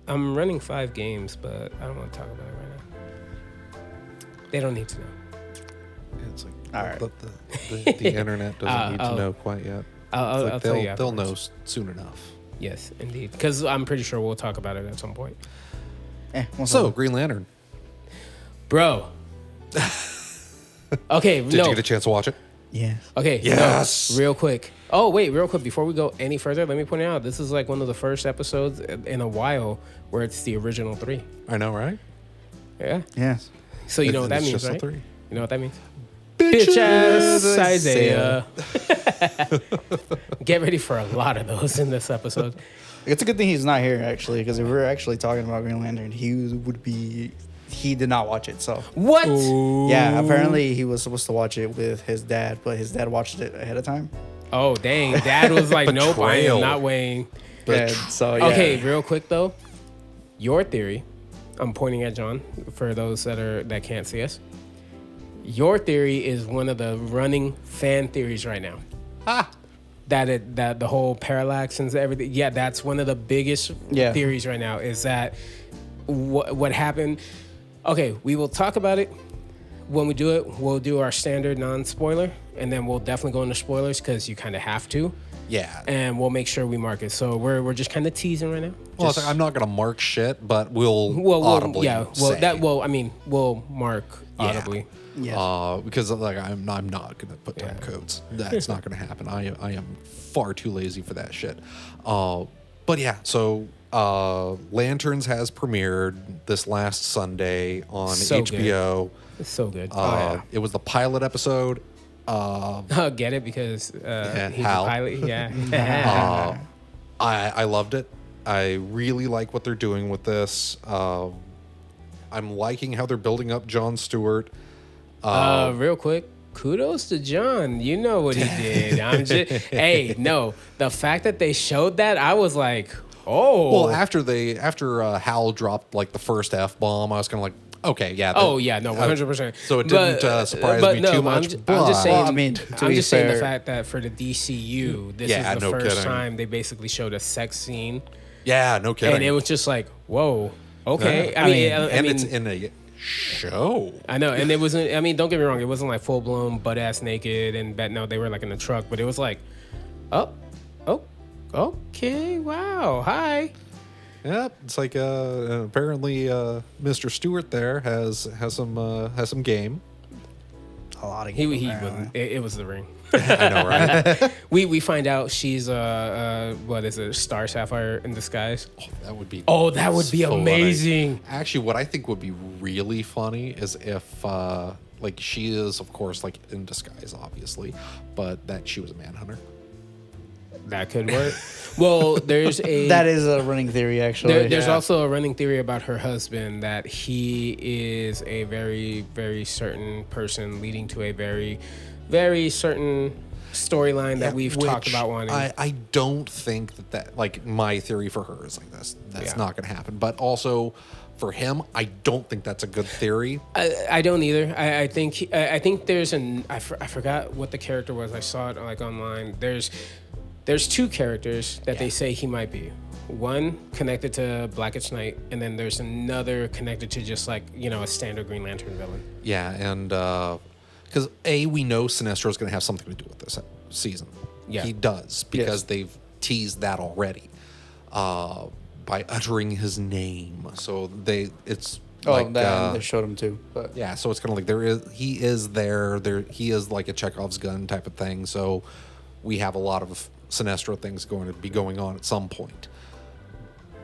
I'm running 5 games, but I don't want to talk about it right now. They don't need to know. Yeah, it's like, All right. the internet doesn't need to know quite yet. I'll tell you They'll know afterwards. soon enough. Yes, indeed. Because I'm pretty sure we'll talk about it at some point. So, Green Lantern. Bro. Okay, Did you get a chance to watch it? Yes. Okay. Yes. No, real quick. Oh, wait, real quick. Before we go any further, let me point out this is like one of the first episodes in a while where it's the original 3. I know, right? Yeah. Yes. So you know what that It's means, just the right? 3. You know what that means? Bitches, Bitch ass Isaiah. Get ready for a lot of those in this episode. It's a good thing he's not here, actually, because if we were actually talking about Green Lantern, he did not watch it, so. What? Yeah, apparently he was supposed to watch it with his dad, but his dad watched it ahead of time. Oh, dang. Dad was like, nope, I am Betrayal. not weighing. And so, yeah. Okay, real quick, though. Your theory, I'm pointing at John for those that can't see us. Your theory is one of the running fan theories right now. That the whole parallax and everything. Yeah, that's one of the biggest theories right now. Is that what happened? Okay, we will talk about it when we do it. We'll do our standard non-spoiler, and then we'll definitely go into spoilers because you kind of have to. Yeah. And we'll make sure we mark it. So we're just kind of teasing right now. Well, it's like, I'm not going to mark shit, but we'll audibly say. We'll mark audibly. Yeah. Because like I'm not going to put time codes. That's not going to happen. I am far too lazy for that shit. But yeah, so Lanterns has premiered this last Sunday on HBO. It's so good. It was the pilot episode. Get it because he's Hal. a pilot. Yeah. I loved it. I really like what they're doing with this. I'm liking how they're building up Jon Stewart. Real quick, kudos to John. You know what he did. I'm just the fact that they showed that, I was like, oh. Well, after Hal dropped like the first F-bomb, I was kind of like, okay, yeah. 100%. So it didn't surprise me too much. I'm just saying. Well, I mean, I'm just saying the fact that for the DCU, this is the first kidding. time they basically showed a sex scene. Yeah, no kidding. And it was just like, whoa, okay. Yeah. I mean, it's in a show. I know, and it wasn't. I mean, don't get me wrong. It wasn't like full blown butt ass naked no, they were like in the truck, but it was like, okay, wow, hi. Yep, it's like apparently Mr. Stewart there has some game. A lot of he wasn't. It was the ring. I know, right? we find out she's what is it, Star Sapphire in disguise. That would be so amazing. Actually, what I think would be really funny is if like she is, of course, like in disguise, obviously, but that she was a manhunter. That could work. Well, that is a running theory, actually. There's also a running theory about her husband that he is a very, very certain person leading to a very, very certain storyline that we've talked about wanting. I don't think that like my theory for her is like this. That's not going to happen. But also for him, I don't think that's a good theory. I don't either. I think there's I forgot what the character was. I saw it like online. There's 2 characters that they say he might be. One connected to Blackest Night, and then there's another connected to just like, a standard Green Lantern villain. Yeah, and because we know Sinestro's going to have something to do with this season. Yeah, he does because they've teased that already by uttering his name. So they showed him too. But yeah, so it's kind of like he is there. He is like a Chekhov's gun type of thing. So we have a lot of Sinestro things going to be going on at some point.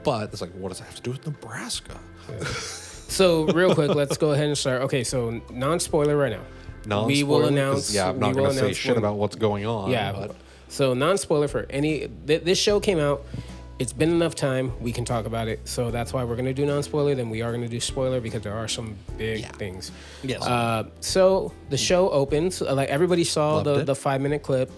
But it's like, what does that have to do with Nebraska? Yeah. So real quick, let's go ahead and start. Okay, so non-spoiler right now. Non-spoiler, we will announce. Yeah, I'm not going to say shit about what's going on. Yeah. But. So non-spoiler for any. This show came out. It's been enough time. We can talk about it. So that's why we're going to do non-spoiler. Then we are going to do spoiler because there are some big things. Yes. So the show opens. Like everybody saw the 5-minute clip.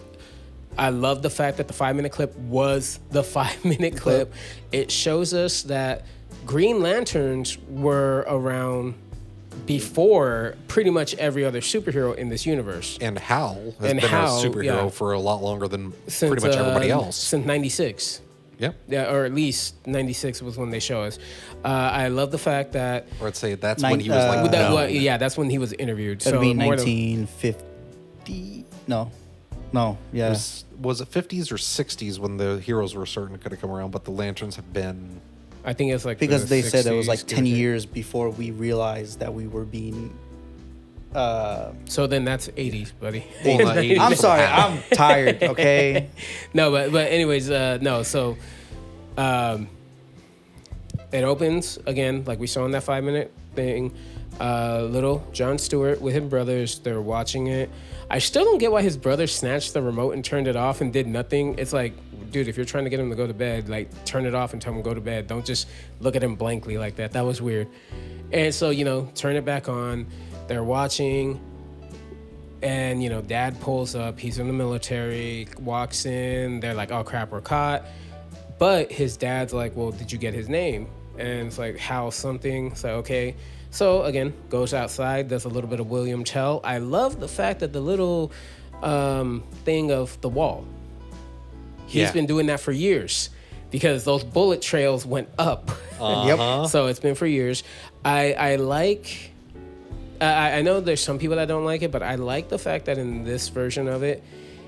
I love the fact that the 5-minute clip was the 5-minute clip. It shows us that Green Lanterns were around before pretty much every other superhero in this universe. And Hal has been a superhero for a lot longer than pretty much everybody else. Since 96. Yep. Yeah, or at least 96 was when they show us. I love the fact that Or I'd say that's Nine- when he was like, well, known. yeah, that's when he was interviewed. That'd so be more than- 1950. No, yeah. Was it 50s or 60s when the heroes were starting to kind of come around, but the lanterns have been... I think it's like Because the they said it was 60s, like 10 give or take. years before we realized that we were being. So then that's 80s, buddy. Well, not 80s, I'm but sorry, half. I'm tired. Okay. No, but anyways, no. So, it opens again, like we saw in that 5-minute thing. Little Jon Stewart with his brothers, they're watching it. I still don't get why his brother snatched the remote and turned it off and did nothing. It's like, dude, if you're trying to get him to go to bed, like turn it off and tell him to go to bed. Don't just look at him blankly like that. That was weird. And so, turn it back on. They're watching. And, dad pulls up. He's in the military, walks in. They're like, oh, crap, we're caught. But his dad's like, well, did you get his name? And it's like, Hal something. It's like, okay. So, again, goes outside, does a little bit of William Tell. I love the fact that the little thing of the wall. He's been doing that for years because those bullet trails went up. Yep. So it's been for years. I like... I know there's some people that don't like it, but I like the fact that in this version of it,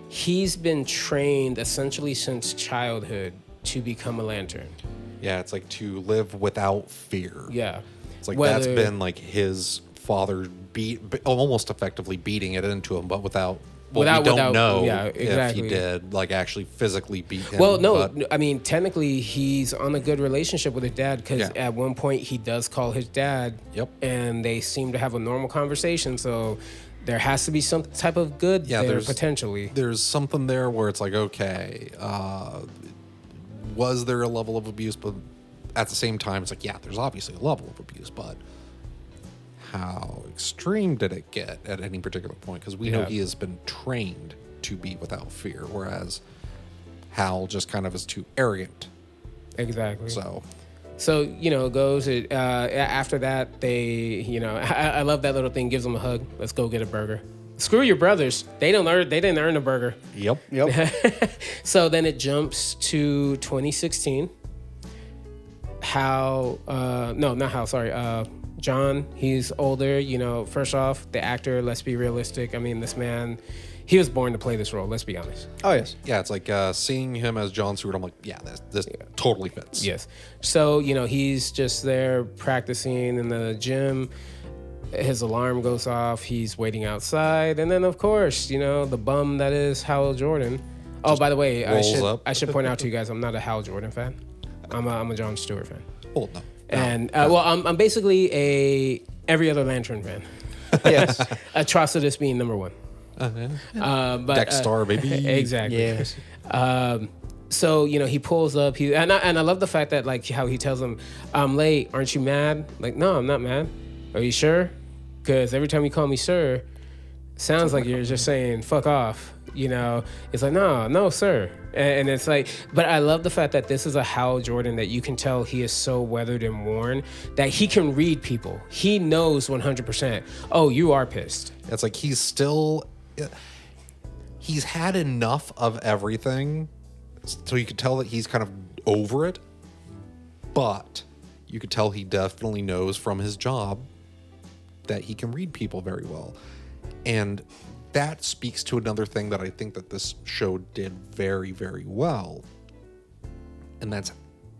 he's been trained essentially since childhood to become a lantern. Yeah, it's like to live without fear. Yeah. It's like that's been like his father almost effectively beating it into him, but without... Well, we don't know if he did, like, actually physically beat him. Well, no, I mean, technically, he's on a good relationship with his dad because at one point he does call his dad. Yep. And they seem to have a normal conversation. So there has to be some type of good there potentially. There's something there where it's like, okay, was there a level of abuse? But at the same time, it's like, yeah, there's obviously a level of abuse, but how extreme did it get at any particular point? Because we know he has been trained to be without fear, whereas Hal just kind of is too arrogant. Exactly. So goes after that. They, I love that little thing. Gives them a hug. Let's go get a burger. Screw your brothers. They didn't earn a burger. Yep. So then it jumps to 2016. John, he's older. First off, the actor, let's be realistic. I mean, this man, he was born to play this role, let's be honest. Oh, yes. Yeah, it's like seeing him as Jon Stewart, I'm like, yeah, this totally fits. Yes. So, he's just there practicing in the gym. His alarm goes off. He's waiting outside. And then, of course, the bum that is Hal Jordan. Oh, by the way, I should point out to you guys, I'm not a Hal Jordan fan. I'm a Jon Stewart fan. Oh, no. And I'm basically every other Lantern fan. Yes. Atrocitus being number one. But Dex Star, baby. Exactly. Yes. So he pulls up. And I love the fact that like how he tells him, "I'm late. Aren't you mad?" Like, no, I'm not mad. Are you sure? Because every time you call me sir, sounds like you're just saying fuck off. It's like, no, sir. And it's like, but I love the fact that this is a Hal Jordan that you can tell he is so weathered and worn that he can read people. He knows 100%. Oh, you are pissed. It's like he's had enough of everything, so you could tell that he's kind of over it, but you could tell he definitely knows from his job that he can read people very well. And that speaks to another thing that I think that this show did very, very well. And that's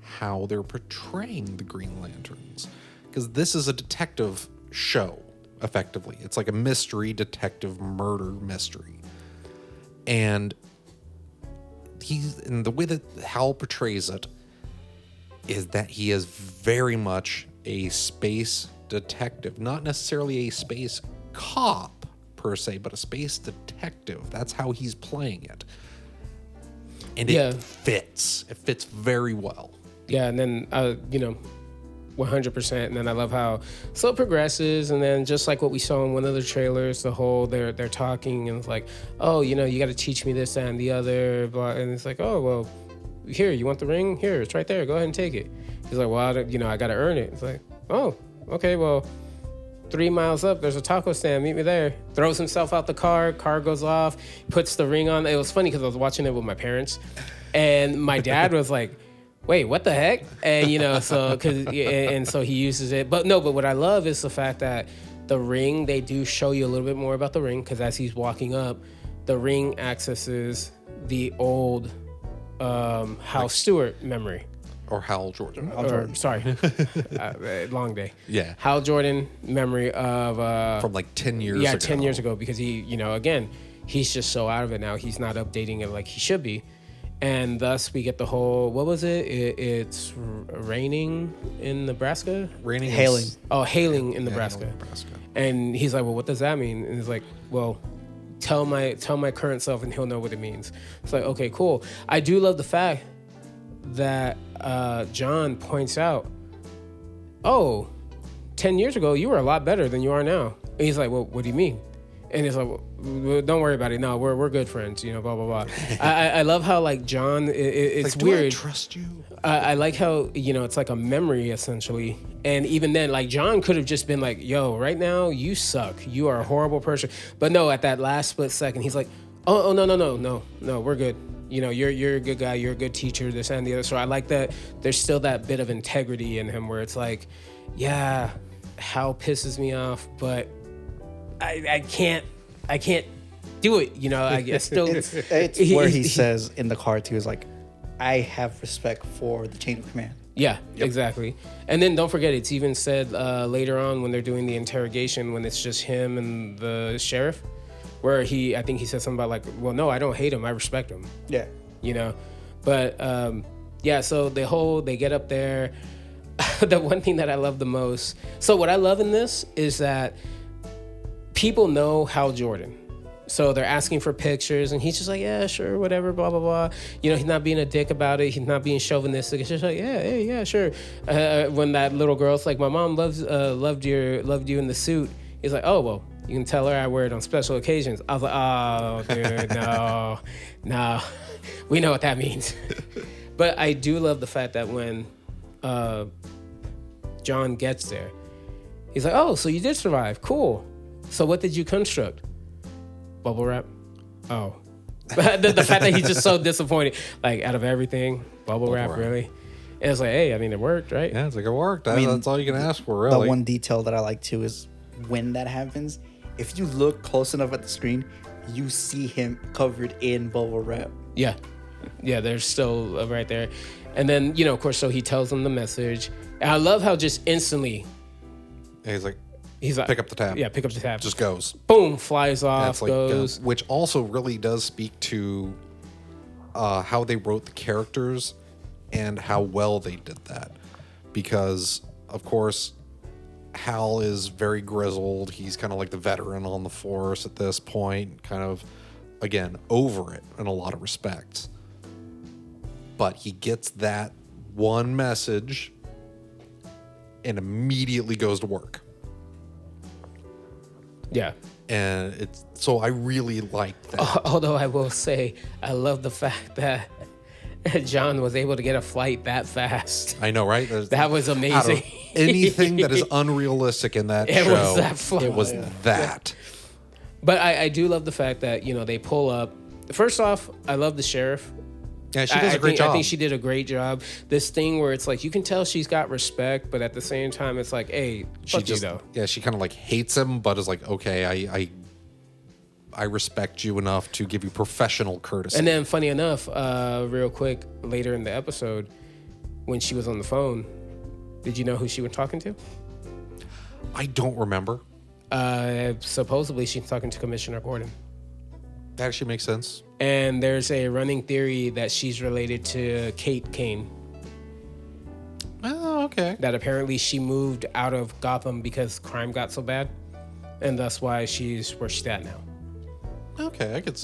how they're portraying the Green Lanterns. Because this is a detective show, effectively. It's like a mystery, detective, murder mystery. And the way that Hal portrays it is that he is very much a space detective, not necessarily a space cop per se, but a space detective. That's how he's playing it. And it fits. It fits very well. Yeah, and then 100%. And then I love how so it progresses, and then just like what we saw in one of the trailers, the whole they're talking and it's like, oh, you got to teach me this, that, and the other, blah. And it's like, oh, well, here, you want the ring? Here, it's right there. Go ahead and take it. He's like, well, I got to earn it. It's like, oh, okay, well, 3 miles up, there's a taco stand. Meet me there. Throws himself out the car. Car goes off. Puts the ring on. It was funny because I was watching it with my parents, and my dad was like, wait, what the heck? And so he uses it. But what I love is the fact that the ring, they do show you a little bit more about the ring, because as he's walking up, the ring accesses the old Hal Stewart memory. Or Hal Jordan. Sorry. Long day. Yeah. Hal Jordan memory of... from like 10 years ago. Yeah, 10 years ago, because he, again, he's just so out of it now. He's not updating it like he should be. And thus we get the whole, what was it? It's raining in Nebraska? Hailing. Hailing in Nebraska. Hailing, Nebraska. And he's like, well, what does that mean? And he's like, well, tell my current self and he'll know what it means. It's like, okay, cool. I do love the fact that John points out, 10 years ago, you were a lot better than you are now. And he's like, well, what do you mean? And he's like, well, don't worry about it. No, we're good friends, blah, blah, blah. I love how, like, John, it's like, weird. Do I trust you? I like how, it's like a memory, essentially. And even then, like, John could have just been like, yo, right now, you suck. You are a horrible person. But no, at that last split second, he's like, no, we're good. You're a good guy. You're a good teacher, this and the other. So I like that there's still that bit of integrity in him where it's like, yeah, Hal pisses me off, but I can't do it. I guess still. It's where he says in the car too, is like, I have respect for the chain of command. Yeah, exactly. And then don't forget, it's even said later on when they're doing the interrogation, when it's just him and the sheriff, where I think he said something about like, well, no, I don't hate him, I respect him. Yeah. But so they get up there. The one thing that I love the most, so what I love in this is that people know Hal Jordan. So they're asking for pictures, and he's just like, yeah, sure, whatever, blah, blah, blah. He's not being a dick about it. He's not being chauvinistic. It's just like, yeah, hey, yeah, sure. When that little girl's like, my mom loved you in the suit. He's like, oh, well, you can tell her I wear it on special occasions. I was like, oh, dude, no. We know what that means. But I do love the fact that when John gets there, he's like, oh, so you did survive. Cool. So what did you construct? Bubble wrap? Oh. the fact that he's just so disappointed. Like, out of everything, bubble wrap, really? And it's like, hey, I mean, it worked, right? Yeah, it's like, it worked. That's all you can ask for, really. The one detail that I like, too, is when that happens, if you look close enough at the screen, you see him covered in bubble wrap. Yeah. Yeah, they're still right there. And then, of course, so he tells them the message. And I love how just instantly... Yeah, he's like, pick up the tab. Yeah, pick up the tab. Just goes. Boom, flies off, goes. Which also really does speak to how they wrote the characters and how well they did that. Because, of course, Hal is very grizzled. He's kind of like the veteran on the force at this point. Kind of, again, over it in a lot of respects. But he gets that one message and immediately goes to work. Yeah. And so I really like that. Although I will say, I love the fact that John was able to get a flight that fast. I know, right? That was amazing. Anything that is unrealistic in that show, was that flight. It was that. But I do love the fact that, they pull up. First off, I love the sheriff. Yeah, she does a great job. I think she did a great job. This thing where it's like, you can tell she's got respect, but at the same time, it's like, hey, fuck you, though. Yeah, she kind of like hates him, but is like, okay, I respect you enough to give you professional courtesy. And then, funny enough, real quick, later in the episode, when she was on the phone, did you know who she was talking to? I don't remember. Supposedly, she's talking to Commissioner Gordon. That actually makes sense. And there's a running theory that she's related to Kate Kane. Oh, okay. That apparently she moved out of Gotham because crime got so bad, and that's why she's where she's at now. Okay, I could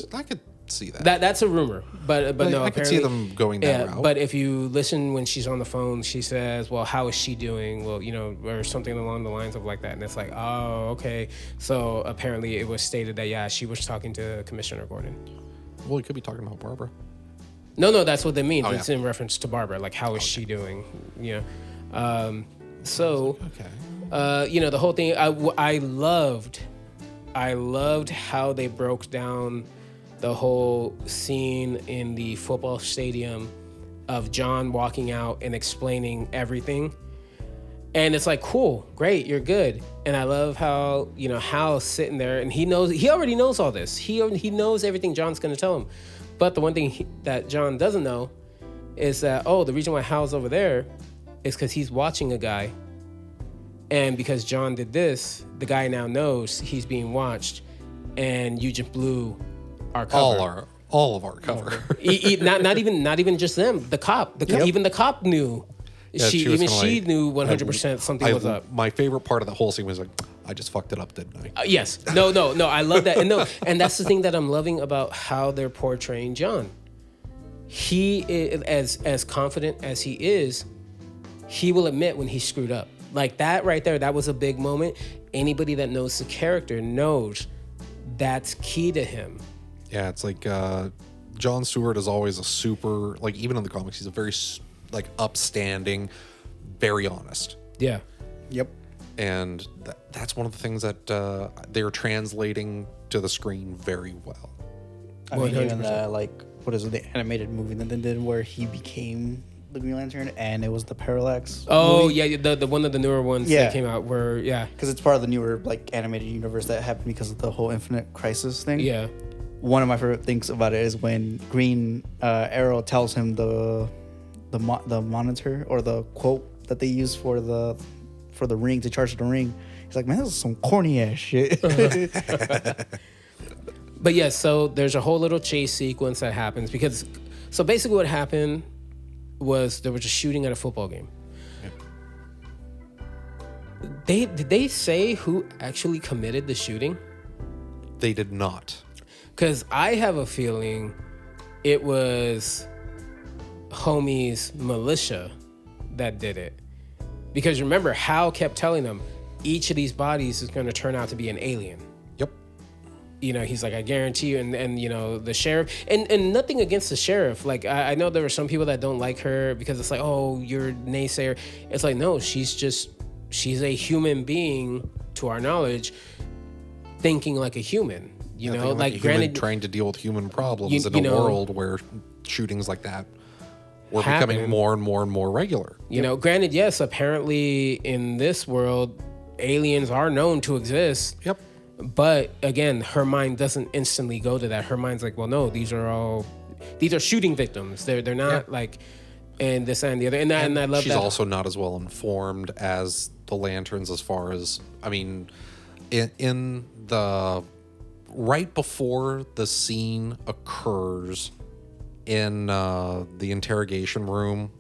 see that. That's a rumor, but no, I could see them going that route. But if you listen when she's on the phone, she says, "Well, how is she doing?" Well, or something along the lines of like that, and it's like, oh, okay. So apparently, it was stated that she was talking to Commissioner Gordon. Well, he could be talking about Barbara. No, that's what that means. Oh, it's in reference to Barbara. Like, how is she doing? So, okay. The whole thing. I loved how they broke down the whole scene in the football stadium of John walking out and explaining everything. And it's like, cool, great, you're good. And I love how, Hal's sitting there and he already knows all this. He knows everything John's going to tell him. But the one thing that John doesn't know is that, the reason why Hal's over there is because he's watching a guy. And because John did this, the guy now knows he's being watched. And you just blew our cover. All of our cover. not even just them. The cop. Even the cop knew. Yeah, she knew 100% something was up. My favorite part of the whole scene was like, I just fucked it up, didn't I? Yes. No. I love that. And that's the thing that I'm loving about how they're portraying John. He is as confident as he is. He will admit when he screwed up. Like that right there. That was a big moment. Anybody that knows the character knows that's key to him. Yeah, it's like Jon Stewart is always a super, like even in the comics, he's a very upstanding, very honest. Yeah. Yep. And that's one of the things that they're translating to the screen very well. I mean, even what is it, the animated movie that they did where he became the Green Lantern and it was the Parallax movie. Yeah, the one of the newer ones that came out where, because it's part of the newer animated universe that happened because of the whole Infinite Crisis thing. Yeah. One of my favorite things about it is when Green Arrow tells him the monitor or the quote that they use for the ring to charge the ring. He's like, man, this is some corny ass shit. But yeah, so there's a whole little chase sequence that happens because, so basically what happened was there was a shooting at a football game. Yep. Did they say who actually committed the shooting? They did not. Because I have a feeling it was homie's militia that did it. Because remember, Hal kept telling them, each of these bodies is going to turn out to be an alien. Yep. He's like, I guarantee you. And the sheriff, and nothing against the sheriff. Like, I know there were some people that don't like her because it's like, oh, you're a naysayer. It's like, no, she's a human being, to our knowledge, thinking like a human. Granted, trying to deal with human problems in a world where shootings like that were becoming more and more and more regular. Granted, yes, apparently in this world, aliens are known to exist. Yep. But again, her mind doesn't instantly go to that. Her mind's like, well, no, these are shooting victims. They're not and this and the other. And I love that. She's also not as well informed as the Lanterns as far as, I mean, in the right before the scene occurs in the interrogation room,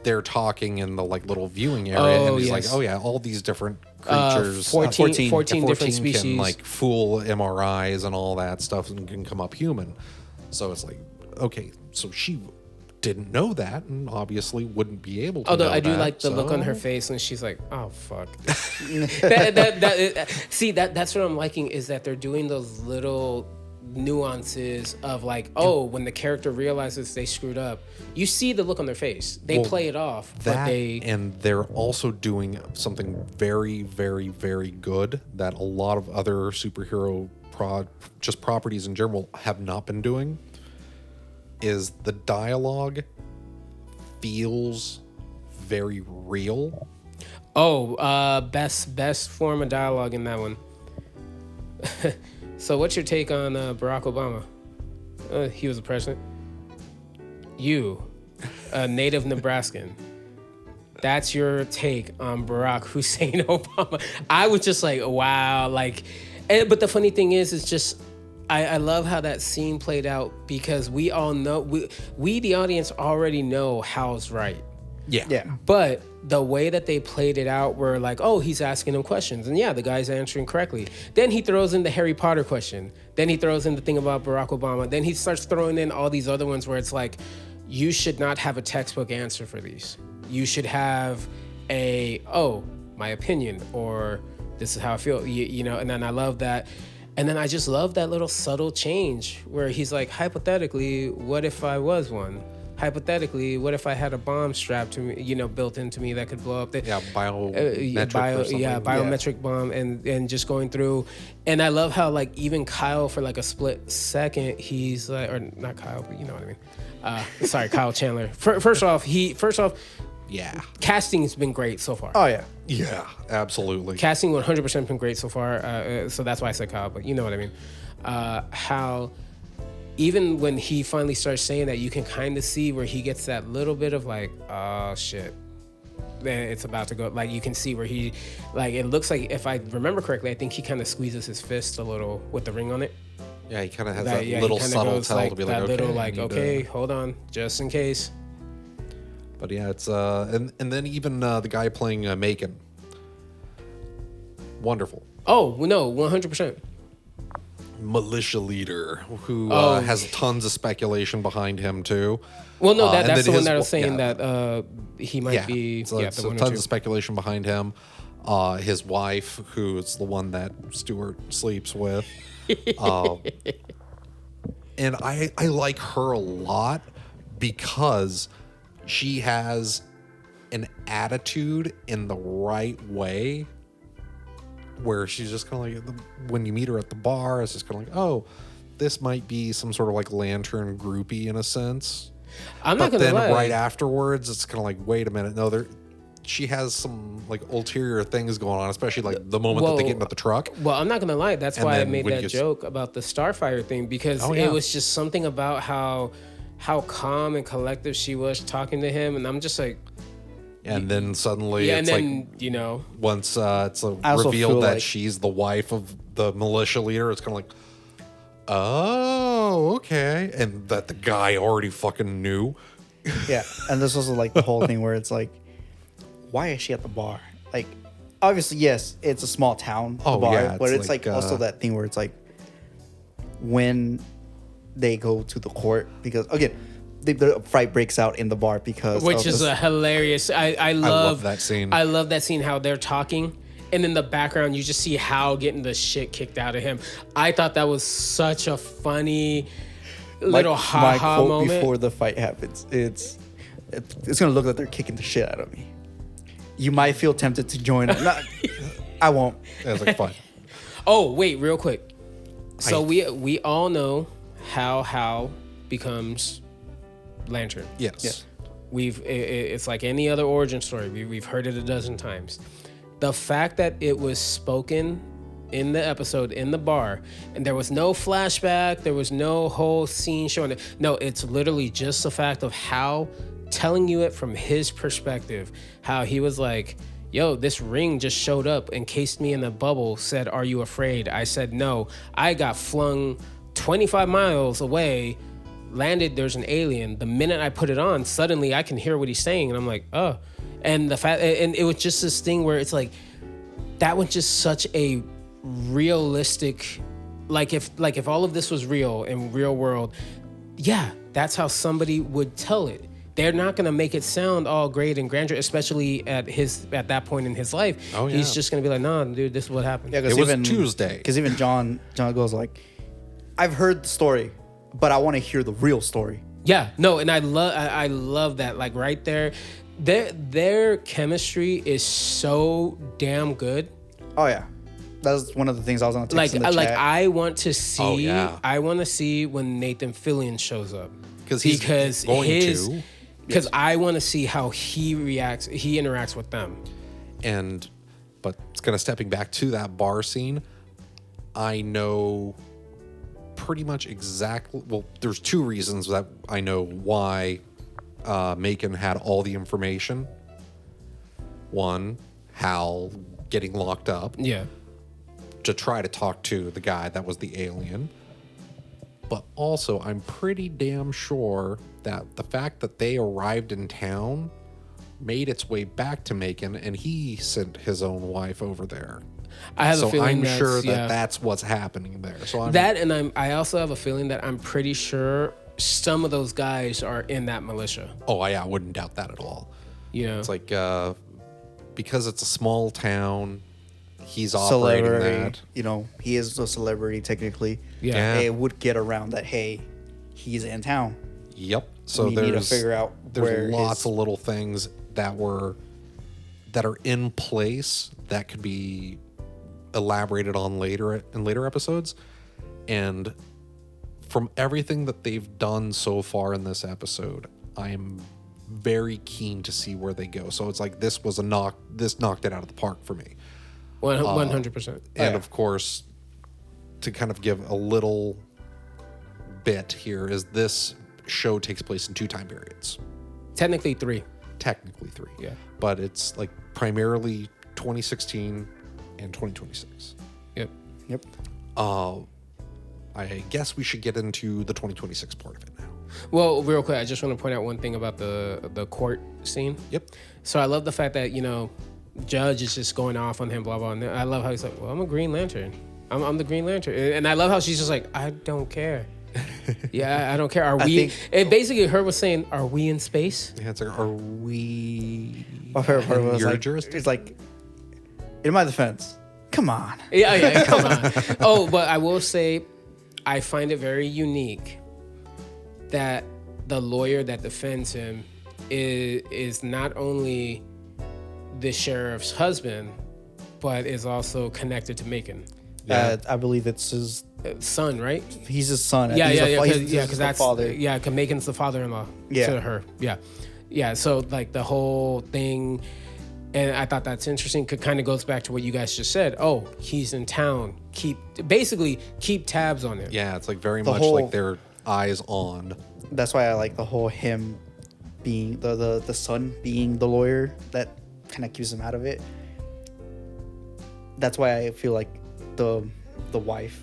they're talking in the little viewing area, and he's like, oh yeah, all these different creatures, 14 different species can fool MRIs and all that stuff and can come up human. So it's like, okay, so she didn't know that and obviously wouldn't be able to. Although I do like the look on her face when she's like, oh fuck. See, that's what I'm liking, is that they're doing those little nuances of when the character realizes they screwed up, you see the look on their face. They play it off. And they're also doing something very, very, very good that a lot of other superhero properties in general have not been doing. Is the dialogue feels very real. Best form of dialogue in that one. So what's your take on Barack Obama? He was the president. You, a native Nebraskan. That's your take on Barack Hussein Obama. I was just like, wow. But the funny thing is just, I love how that scene played out because we all know, we the audience already know Hal's right. Yeah. But the way that they played it out were like, oh, he's asking him questions. And yeah, the guy's answering correctly. Then he throws in the Harry Potter question. Then he throws in the thing about Barack Obama. Then he starts throwing in all these other ones where it's like, you should not have a textbook answer for these. You should have my opinion, or this is how I feel, and then I love that. And then I just love that little subtle change where he's like, hypothetically, what if I was one? hypothetically, what if I had a bomb strapped to me, built into me that could blow up the biometric bomb, and just going through. And I love how like even Kyle for like a split second, he's like, or not Kyle, but you know what I mean. Sorry, Kyle Chandler. First off, yeah, casting's been great so far. Oh yeah. Yeah, absolutely. Casting 100% been great so far. So that's why I said Kyle, but you know what I mean. How even when he finally starts saying that, you can kind of see where he gets that little bit of like, oh shit, man, it's about to go. Like you can see where he, like it looks like, if I remember correctly, I think he kind of squeezes his fist a little with the ring on it. Yeah, he kind of has that little subtle tell to be like, okay, little like, okay, hold on, just in case. But yeah, it's and then even the guy playing Macon, wonderful. Oh no, 100%. Militia leader who has tons of speculation behind him too. Well, no, that's the one that I was saying that he might be. So tons of speculation behind him. His wife, who is the one that Stuart sleeps with, and I like her a lot because she has an attitude in the right way, where she's just kind of like, when you meet her at the bar, it's just kind of like, oh, this might be some sort of like lantern groupie in a sense. I'm not gonna lie. But then right afterwards, it's kind of like, wait a minute, no, she has some like ulterior things going on, especially like the moment that they get into the truck. Well, I'm not gonna lie, that's why I made that joke about the Starfire thing, because it was just something about how calm and collective she was talking to him, and I'm just like. And then suddenly, it's like, once it's revealed that she's the wife of the militia leader, it's kind of like, oh, okay. And that the guy already fucking knew. Yeah. And there's also like the whole thing where it's like, why is she at the bar? Like, obviously, yes, it's a small town bar, but it's like also that thing where it's like when they go to the court, because again, the fight breaks out in the bar because which is a hilarious. I love that scene. I love that scene, how they're talking, and in the background you just see Hal getting the shit kicked out of him. I thought that was such a funny little ha-ha moment. Before the fight happens, it's gonna look like they're kicking the shit out of me. You might feel tempted to join. I won't. It's like fine. Oh wait, real quick. So we all know how Hal becomes Lantern. Yes. It's like any other origin story. We've heard it a dozen times. The fact that it was spoken in the episode in the bar, and there was no flashback, there was no whole scene showing it. No, it's literally just the fact of Hal telling you it from his perspective. How he was like, yo, this ring just showed up, encased me in a bubble, said, are you afraid? I said no. I got flung 25 miles away, landed, there's an alien. The minute I put it on, suddenly I can hear what he's saying, and I'm like, oh. And and it was just this thing where it's like, that was just such a realistic, like if all of this was real in real world, yeah, that's how somebody would tell it. They're not gonna make it sound all great and grandeur, especially at that point in his life. Oh, yeah. He's just gonna be like, nah, dude, this is what happened. Yeah, it was Tuesday. Because even John goes like, I've heard the story, but I want to hear the real story. Yeah, no, and I love that. Like right there, their chemistry is so damn good. Oh yeah, that's one of the things I was on the text in the chat. I want to see. Oh, yeah. I want to see when Nathan Fillion shows up, because I want to see how he reacts. He interacts with them. But it's kind of stepping back to that bar scene. I know pretty much exactly. Well, there's two reasons that I know why Macon had all the information. One, Hal getting locked up. Yeah. To try to talk to the guy that was the alien. But also, I'm pretty damn sure that the fact that they arrived in town made its way back to Macon, and he sent his own wife over there. I have a feeling I'm sure that that's what's happening there. So I also have a feeling that I'm pretty sure some of those guys are in that militia. Oh, yeah, I wouldn't doubt that at all. You know, it's like because it's a small town, he's operating that. You know, he is a celebrity technically. Yeah. It would get around that. Hey, he's in town. Yep. So we need to figure out where there's lots of little things that are in place that could be elaborated on later in later episodes. And from everything that they've done so far in this episode, I am very keen to see where they go. So it's like this knocked it out of the park for me. 100%. And of course, to kind of give a little bit here, is this show takes place in 2 time periods. Technically 3. Technically 3. Yeah. But it's like primarily 2016 and 2026. Yep. I guess we should get into the 2026 part of it now. Well, real quick, I just want to point out one thing about the court scene. Yep. So I love the fact that, Judge is just going off on him, blah, blah. And I love how he's like, well, I'm a Green Lantern. I'm the Green Lantern. And I love how she's just like, I don't care. Yeah, I don't care. And basically her was saying, are we in space? Yeah, it's like, are we My favorite part was your like, jurisdiction? it's like, in my defense, come on. Yeah, come on. Oh, but I will say, I find it very unique that the lawyer that defends him is not only the sheriff's husband, but is also connected to Macon. Yeah. I believe it's his son, right? He's his son. Yeah, He's because the that's father. Yeah, because Macon's the father-in-law to her. Yeah. So like the whole thing, and I thought that's interesting. It kind of goes back to what you guys just said. Oh, he's in town. Keep tabs on him. Yeah, it's like very much like their eyes on. That's why I like the whole him being the son being the lawyer that kind of keeps him out of it. That's why I feel like the wife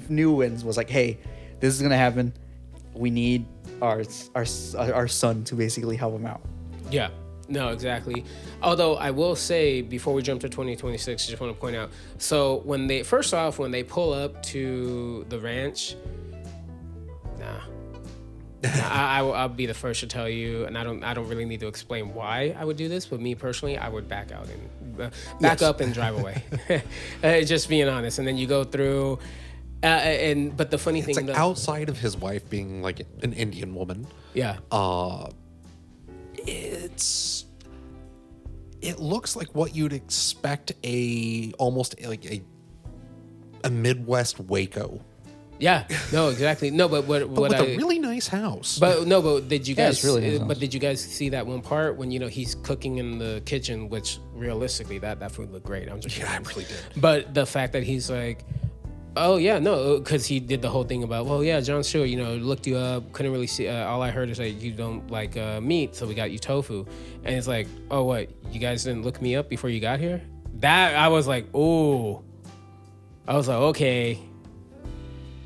knew and was like, hey, this is gonna happen. We need our son to basically help him out. Yeah. No, exactly. Although I will say, before we jump to 2026, I just want to point out. So when they pull up to the ranch, I'll be the first to tell you, and I don't really need to explain why I would do this. But me personally, I would back out and back up and drive away. Just being honest. And then you go through, but the funny thing, it's like outside of his wife being like an Indian woman. Yeah. It looks like what you'd expect almost like a Midwest Waco. Yeah, no, exactly. No, but what with a really nice house. But did you guys? Yeah, it's really nice. But did you guys see that one part when he's cooking in the kitchen? Which realistically, that food looked great. I'm just I really did. But the fact that he's like, oh yeah, no, because he did the whole thing about, well, yeah, John Stewart, looked you up, couldn't really see. All I heard is like you don't like meat, so we got you tofu, and it's like, oh, what? You guys didn't look me up before you got here? That I was like, oh, I was like, okay.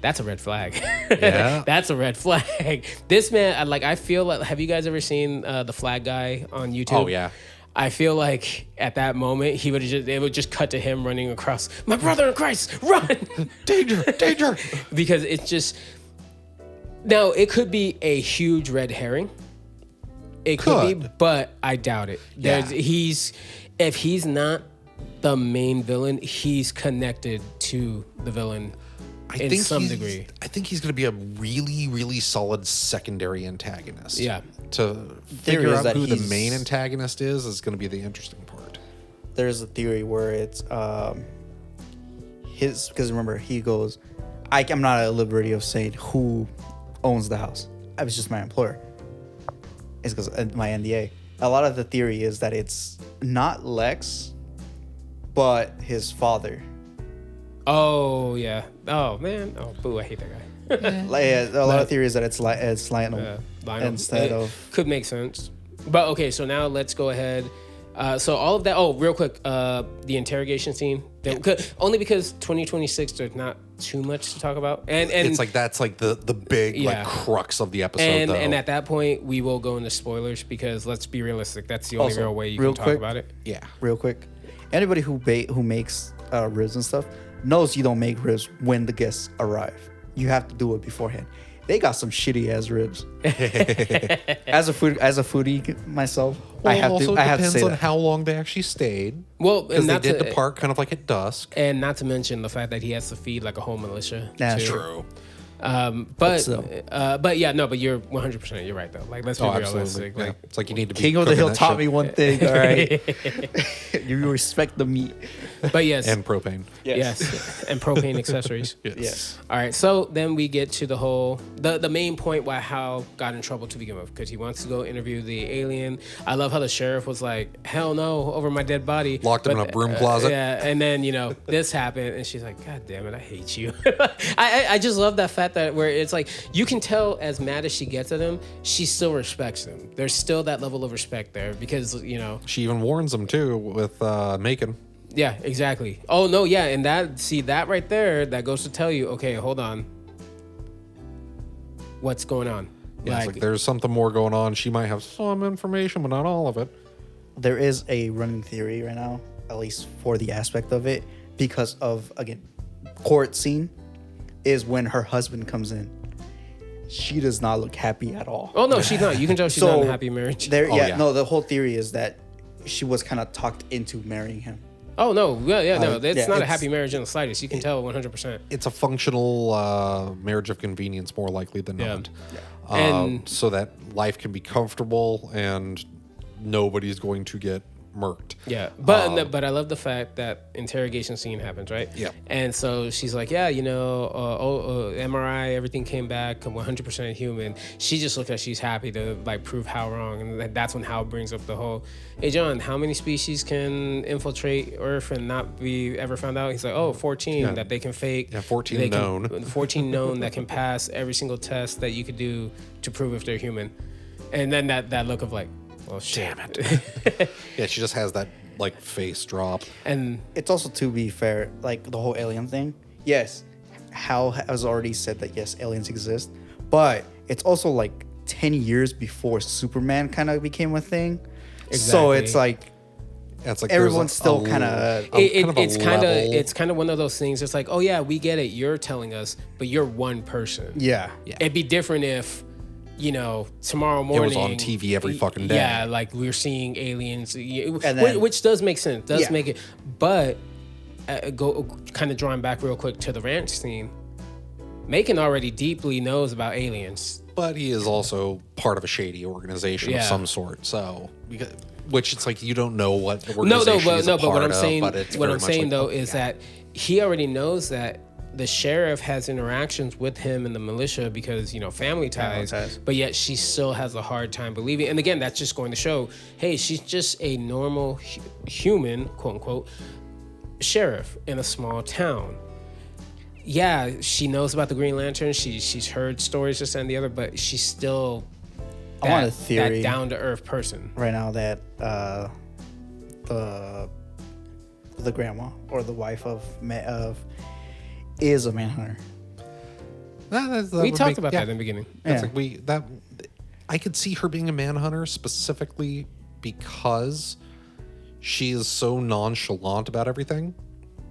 That's a red flag. Yeah. That's a red flag. This man, I feel like, have you guys ever seen the Flag Guy on YouTube? Oh, yeah. I feel like at that moment, it would just cut to him running across, my brother in Christ, run! Danger! Because it's just, now it could be a huge red herring. It could be, but I doubt it. Yeah. If he's not the main villain, he's connected to the villain. In some degree. I think he's going to be a really, really solid secondary antagonist. Yeah. To figure out who the main antagonist is going to be the interesting part. There's a theory where it's because remember, he goes, I'm not at liberty of saying who owns the house. I was just my employer. It's because my NDA. A lot of the theory is that it's not Lex, but his father. Oh yeah. Oh man. Oh boo. I hate that guy. A lot of theories that it's Lionel instead of. Could make sense. But okay, so now let's go ahead. So all of that. Oh, real quick. The interrogation scene. Only because 2026 there's not too much to talk about, and it's like that's like the big like crux of the episode. And at that point we will go into spoilers because let's be realistic. That's the only real way you can talk about it. Yeah. Real quick, anybody who makes ribs and stuff knows you don't make ribs when the guests arrive. You have to do it beforehand. They got some shitty ass ribs. as a foodie myself, I have to say depends on that. how long they actually stayed. Well, because they did depart kind of like at dusk, and not to mention the fact that he has to feed like a whole militia. That's true. still. But yeah, no, but you're 100%. You're right though. Like, let's be realistic. Yeah. Like, It's like you need to be King of the Hill cooking that taught shit. me one thing. All right, you respect the meat. but yes, And propane. yes, and propane accessories. Yes. All right, so then we get to the main point why Hal got in trouble to begin with, because he wants to go interview the alien. I love how the sheriff was like, "Hell no, over my dead body." Locked him in a broom closet. Yeah, and then this happened, and she's like, "God damn it, I hate you." I just love that fact that where it's like you can tell as mad as she gets at him, she still respects him. There's still that level of respect there because She even warns him too with Macon. Yeah, exactly. Oh no, yeah, and that right there, that goes to tell you, okay, hold on, what's going on? Yeah, it's like there's something more going on. She might have some information, but not all of it. There is a running theory right now, at least for the aspect of it, because of, again, court scene is when her husband comes in. She does not look happy at all. Oh no, she's not. You can tell she's not in a happy marriage. No, the whole theory is that she was kind of talked into marrying him. Oh no, no, it's not a happy marriage in the slightest. You can tell 100%. It's a functional marriage of convenience, more likely than not. Yeah. And so that life can be comfortable and nobody's going to get murked. Yeah, but I love the fact that interrogation scene happens, right? Yeah. And so she's like, yeah, MRI, everything came back, 100% human. She just looks like she's happy to like prove Hal wrong, and that's when Hal brings up the whole, hey John, how many species can infiltrate Earth and not be ever found out? He's like, 14 that they can fake. Yeah, 14 known. 14 known that can pass every single test that you could do to prove if they're human. And then that look of like, well, shit. Damn it. Yeah, she just has that like face drop. And it's also, to be fair, like the whole alien thing. Yes, Hal has already said that yes, aliens exist, but it's also like 10 years before Superman kind of became a thing. Exactly. So it's like everyone's there's still kind of. It's kind of one of those things. It's like, oh yeah, we get it. You're telling us, but you're one person. Yeah. It'd be different if, tomorrow morning it was on TV every fucking day. Yeah, like we're seeing aliens, then, which does make sense. Does make it, but go kind of drawing back real quick to the ranch scene. Macon already deeply knows about aliens, but he is also part of a shady organization of some sort. So, which it's like you don't know what organization he's a part but what I'm of, saying, but it's what very I'm much saying like, though is that he already knows that the sheriff has interactions with him and the militia because family ties, but yet she still has a hard time believing. And again, that's just going to show, hey, she's just a normal human, quote unquote, sheriff in a small town. Yeah, she knows about the Green Lantern. She's heard stories this and the other, but she's still that down to earth person right now. That the grandma or the wife of is a manhunter. We talked about that in the beginning. It's like I could see her being a manhunter specifically because she is so nonchalant about everything,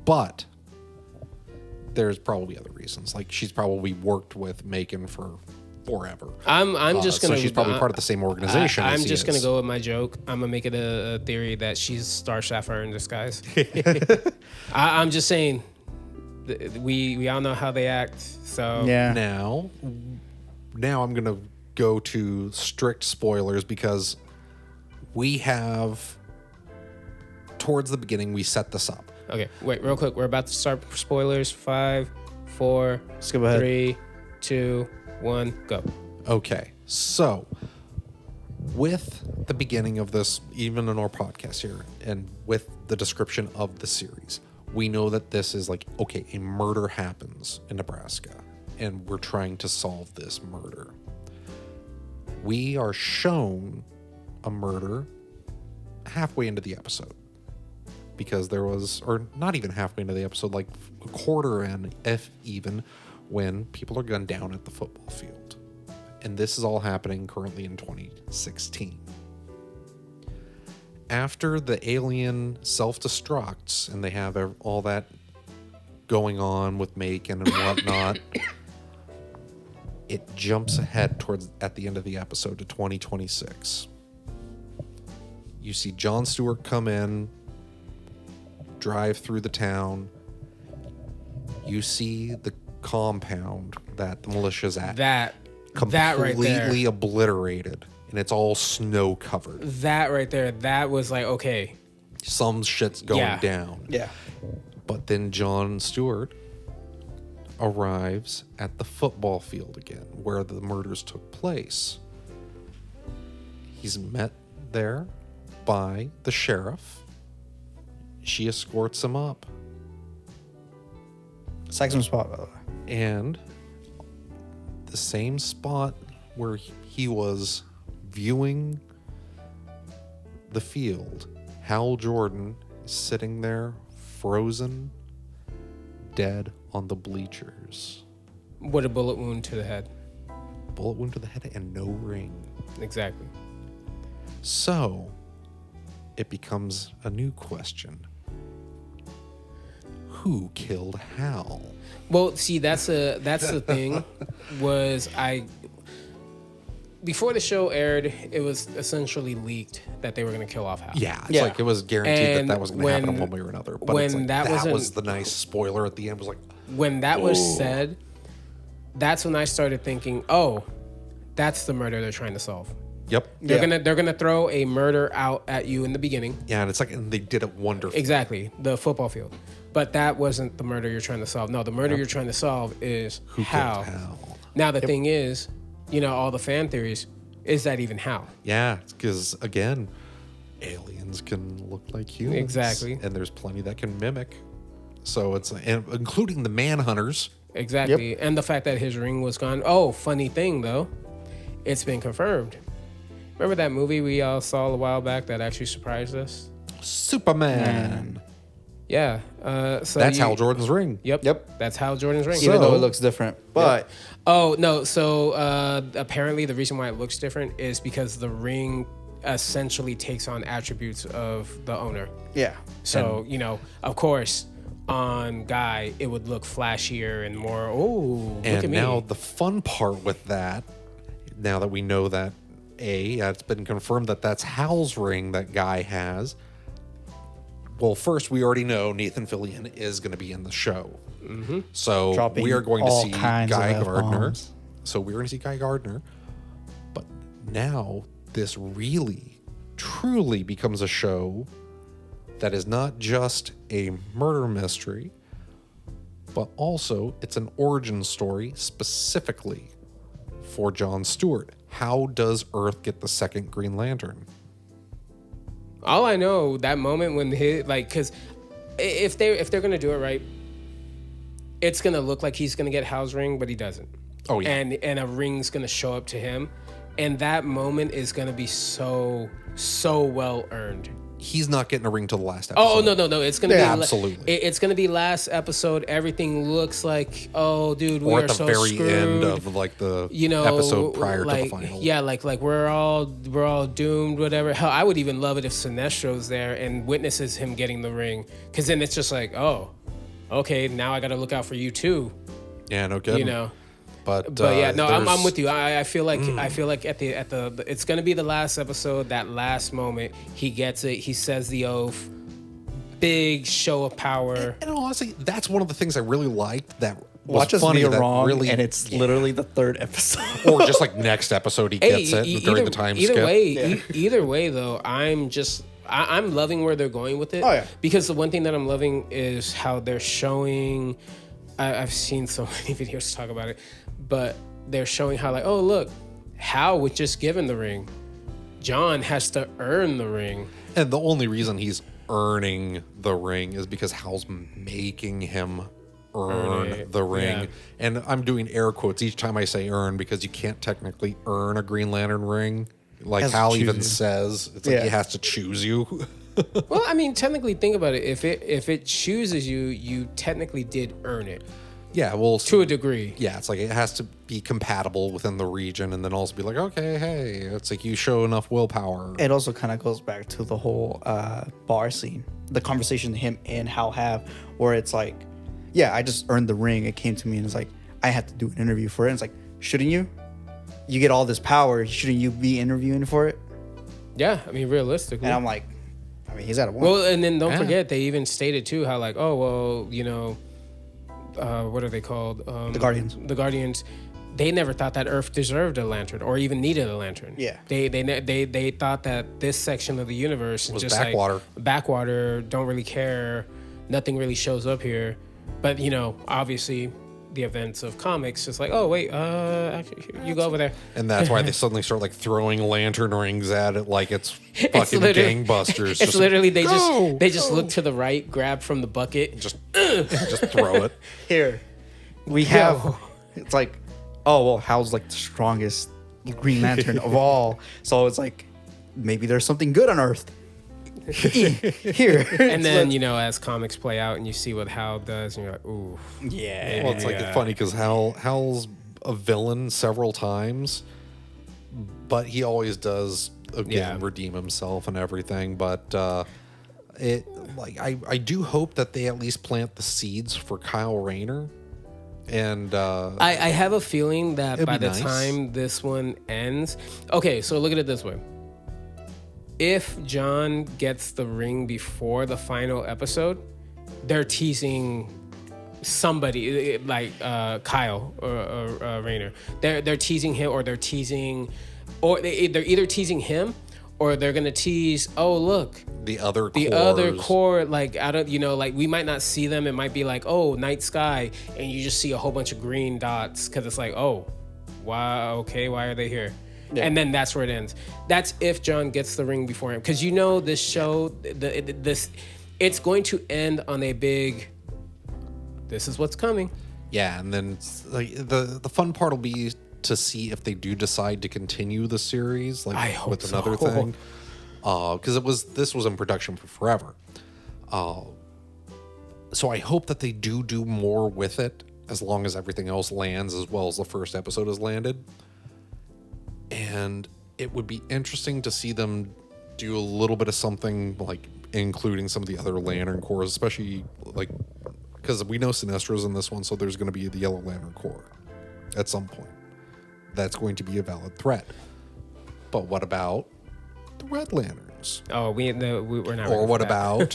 but there's probably other reasons. Like she's probably worked with Macon for forever. I'm just gonna. So she's probably part of the same organization. I'm just gonna go with my joke. I'm gonna make it a theory that she's Star Sapphire in disguise. I'm just saying. We all know how they act. So Now I'm gonna go to strict spoilers because we have towards the beginning we set this up. Okay, wait, real quick. We're about to start spoilers. 5, 4, skip ahead. 3, 2, 1, go. Okay, so with the beginning of this, even in our podcast here, and with the description of the series, we know that this is like, okay, a murder happens in Nebraska, and we're trying to solve this murder. We are shown a murder halfway into the episode. Because there was, or not even halfway into the episode, like a quarter in, if even, when people are gunned down at the football field. And this is all happening currently in 2016. After the alien self-destructs and they have all that going on with Macon and whatnot, it jumps ahead towards at the end of the episode to 2026. You see Jon Stewart come in, drive through the town. You see the compound that the militia's at. That right there. Completely obliterated. And it's all snow covered. That right there. That was like, okay. Some shit's going down. Yeah. But then Jon Stewart arrives at the football field again, where the murders took place. He's met there by the sheriff. She escorts him up. Sexton spot, by the way. And the same spot where he was viewing the field, Hal Jordan is sitting there, frozen, dead on the bleachers. With a bullet wound to the head. Bullet wound to the head and no ring. Exactly. So, it becomes a new question. Who killed Hal? Well, see, that's the thing. Before the show aired, it was essentially leaked that they were going to kill off Hal. Yeah, it's like it was guaranteed And that was going to happen in when- one way or another. But when it's like, that that wasn't- was the nice spoiler at the end. Was like, When that was said, that's when I started thinking, oh, that's the murder they're trying to solve. yep. They're gonna throw a murder out at you in the beginning. Yeah, and it's like, and they did it wonderfully. Exactly, the football field. But that wasn't the murder you're trying to solve. No, the murder you're trying to solve is Who Hal. killed Hal? Now the thing is, all the fan theories, is that even Hal? Yeah, because again, aliens can look like humans. Exactly. And there's plenty that can mimic. So it's, and including the manhunters. Exactly. And the fact that his ring was gone. Oh, funny thing though, it's been confirmed. Remember that movie we all saw a while back that actually surprised us? Superman. Yeah. So That's Hal Jordan's ring. Yep. That's Hal Jordan's ring. Even though it looks different. But Oh no! So apparently, the reason why it looks different is because the ring essentially takes on attributes of the owner. yeah. So of course, on Guy, it would look flashier and more. Oh, look at And me! now the fun part with that, now that we know that it's been confirmed that that's Hal's ring that Guy has. Well, first we already know Nathan Fillion is going to be in the show, so Dropping we are going to all see kinds Guy of Gardner. F-bombs. So we're going to see Guy Gardner, but now this really, truly becomes a show that is not just a murder mystery, but also it's an origin story specifically for Jon Stewart. How does Earth get the second Green Lantern? All I know, that moment when because if they're gonna do it right, it's gonna look like he's gonna get Hal's ring, but he doesn't. Oh yeah. And a ring's gonna show up to him, and that moment is gonna be so well earned. He's not getting a ring till the last episode. Oh no! It's gonna be absolutely. It's gonna be last episode. Everything looks like, oh, dude, we Or are at the so very screwed. end of like the episode prior to the final. Yeah, like we're all doomed. Whatever. Hell, I would even love it if Sinestro's there and witnesses him getting the ring, because then it's just like, oh, okay, now I got to look out for you too. Yeah, no kidding. But yeah, no, I'm with you. I feel like at the it's gonna be the last episode. That last moment, he gets it. He says the oath. Big show of power. And honestly, that's one of the things I really liked. That was Watch us funny. be That wrong, really, and it's literally the third episode. or just like next episode he gets it during the time skip. Either way, though, I'm loving where they're going with it. Oh, yeah. Because the one thing that I'm loving is how they're showing. I've seen so many videos talk about it, but they're showing how like, oh look, Hal was just given the ring. Jon has to earn the ring. And the only reason he's earning the ring is because Hal's making him earn the ring. Yeah. And I'm doing air quotes each time I say earn, because you can't technically earn a Green Lantern ring. Like Has to Hal choose even you. says, it's like he has to choose you. Well, I mean, technically, think about it. If it chooses you, you technically did earn it Yeah, well, to a degree. yeah, it's like it has to be compatible within the region, and then also be like, okay, hey, it's like you show enough willpower. It also kind of goes back to the whole bar scene, the conversation him and Hal have, where it's like, yeah, I just earned the ring. It came to me and it's like, I had to do an interview for it. And it's like, shouldn't you? You get all this power. Shouldn't you be interviewing for it? Yeah, I mean, realistically. And I'm like, I mean, he's at a one. Well, and then don't forget, they even stated too how like, oh well, what are they called? The Guardians. The Guardians. They never thought that Earth deserved a lantern or even needed a lantern. Yeah. They thought that this section of the universe Was just backwater. like backwater. Don't really care. Nothing really shows up here. But obviously, the events of comics, it's like, oh wait, actually, you go over there. And that's why they suddenly start like throwing lantern rings at it like it's fucking literally- gangbusters. It's Just literally they go, just look to the right, grab from the bucket. just throw it. Here, we have. It's like, oh well, Hal's like the strongest Green Lantern of all. So it's like, maybe there's something good on Earth. Here, And then as comics play out and you see what Hal does, and you're like, ooh, yeah. Well, it's like Yeah. funny because Hal's a villain several times, but he always does again redeem himself and everything. But I do hope that they at least plant the seeds for Kyle Rayner. And I have a feeling that It'd by be the nice. time this one ends, okay, so look at it this way. If John gets the ring before the final episode, they're teasing somebody like Kyle or Rayner. They're teasing him, or they're either teasing him, or they're gonna tease. Oh look, the other core, like out of like we might not see them. It might be like, oh, night sky, and you just see a whole bunch of green dots because it's like, oh, wow, okay, why are they here? Yeah. And then that's where it ends. That's if John gets the ring before him, because this show, it's going to end on a big. This is what's coming. Yeah, and then like the fun part will be to see if they do decide to continue the series, like I hope with another so. thing, because this was in production for forever. So I hope that they do more with it, as long as everything else lands as well as the first episode has landed. And it would be interesting to see them do a little bit of something like including some of the other Lantern Corps, especially like because we know Sinestro's in this one, so there's going to be the Yellow Lantern Corps at some point. That's going to be a valid threat. But what about the Red Lanterns? Oh, we're not. Or what about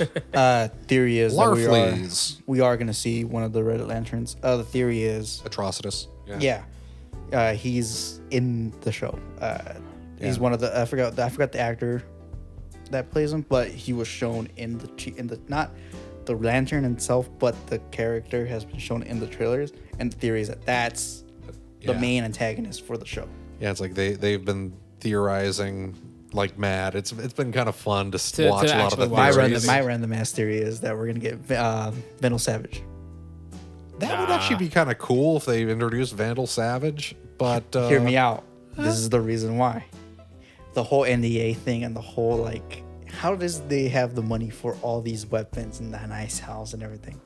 Theory is that Larfleeze? we are going to see one of the Red Lanterns. The theory is, Atrocitus? he's in the show. He's one of the I forgot the actor that plays him, but he was shown in the not the Lantern itself, but the character has been shown in the trailers. And the theory is that that's the main antagonist for the show. Yeah, it's like they've been theorizing like mad. It's been kind of fun to watch a lot of the theories. My random ass theory is that we're gonna get Vandal Savage. That would actually be kind of cool if they introduced Vandal Savage, but Hear me out. This is the reason why. The whole NDA thing and the whole like, how does they have the money for all these weapons and the nice house and everything?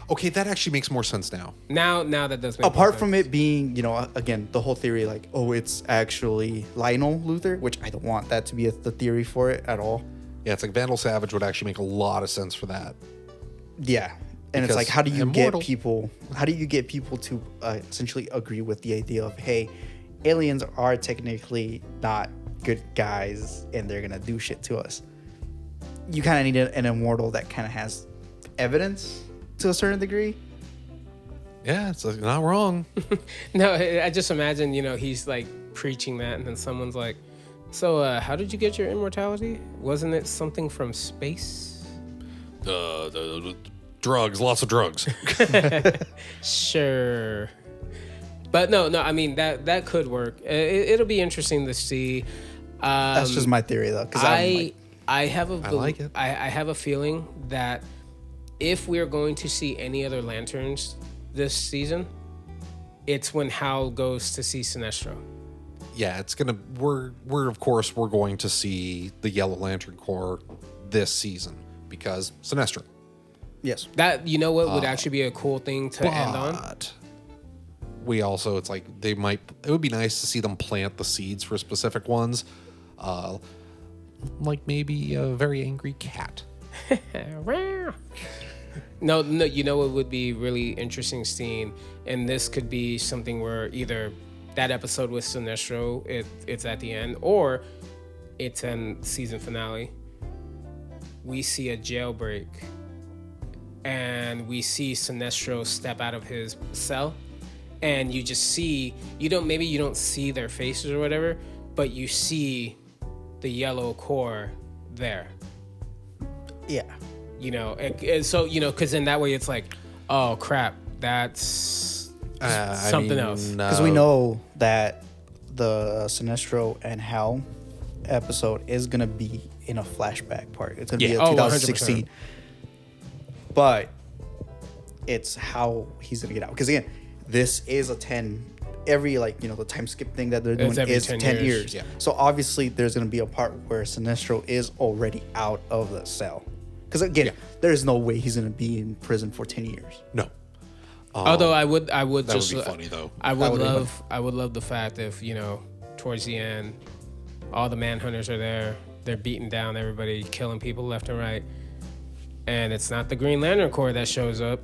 Okay, that actually makes more sense now. Now that does make Apart sense. from it being, again, the whole theory like, oh, it's actually Lionel Luthor, which I don't want that to be the theory for it at all. Yeah, it's like Vandal Savage would actually make a lot of sense for that. Yeah. And Because it's like, how do you immortal. get people to essentially agree with the idea of, hey, aliens are technically not good guys and they're gonna do shit to us? You kind of need an immortal that kind of has evidence to a certain degree. Yeah, it's like, not wrong. No, I just imagine, he's like preaching that, and then someone's like, so how did you get your immortality? Wasn't it something from space? The drugs, lots of drugs. Sure. But no, I mean, that could work. It'll be interesting to see. That's just my theory, though. Because I have a I like it. I have a feeling that if we're going to see any other lanterns this season, it's when Hal goes to see Sinestro. Yeah, it's gonna. We're of course we're going to see the Yellow Lantern Corps this season because Sinestro. yes. That what would actually be a cool thing to end on. But we also, it's like it would be nice to see them plant the seeds for specific ones, like maybe a very angry cat. No, it would be really interesting seeing, and this could be something where either that episode with Sinestro, it's at the end, or it's in season finale. We see a jailbreak and we see Sinestro step out of his cell, and you just see, you don't see their faces or whatever, but you see the yellow core there. Yeah. You know, and so, you know, because in that way it's like, oh crap, that's something else. Because we know that the Sinestro and Hal episode is going to be in a flashback part. It's going to be a 2016. 100%. But it's how he's going to get out. Because again, this is a 10, every, like, you know, the time skip thing that they're doing is 10 years. Yeah. So obviously there's going to be a part where Sinestro is already out of the cell. Because again, there's no way he's going to be in prison for 10 years. No. Although I would That just would be funny though. I would love the fact if, you know, towards the end, all the manhunters are there, they're beating down everybody, killing people left and right, and it's not the Green Lantern Corps that shows up,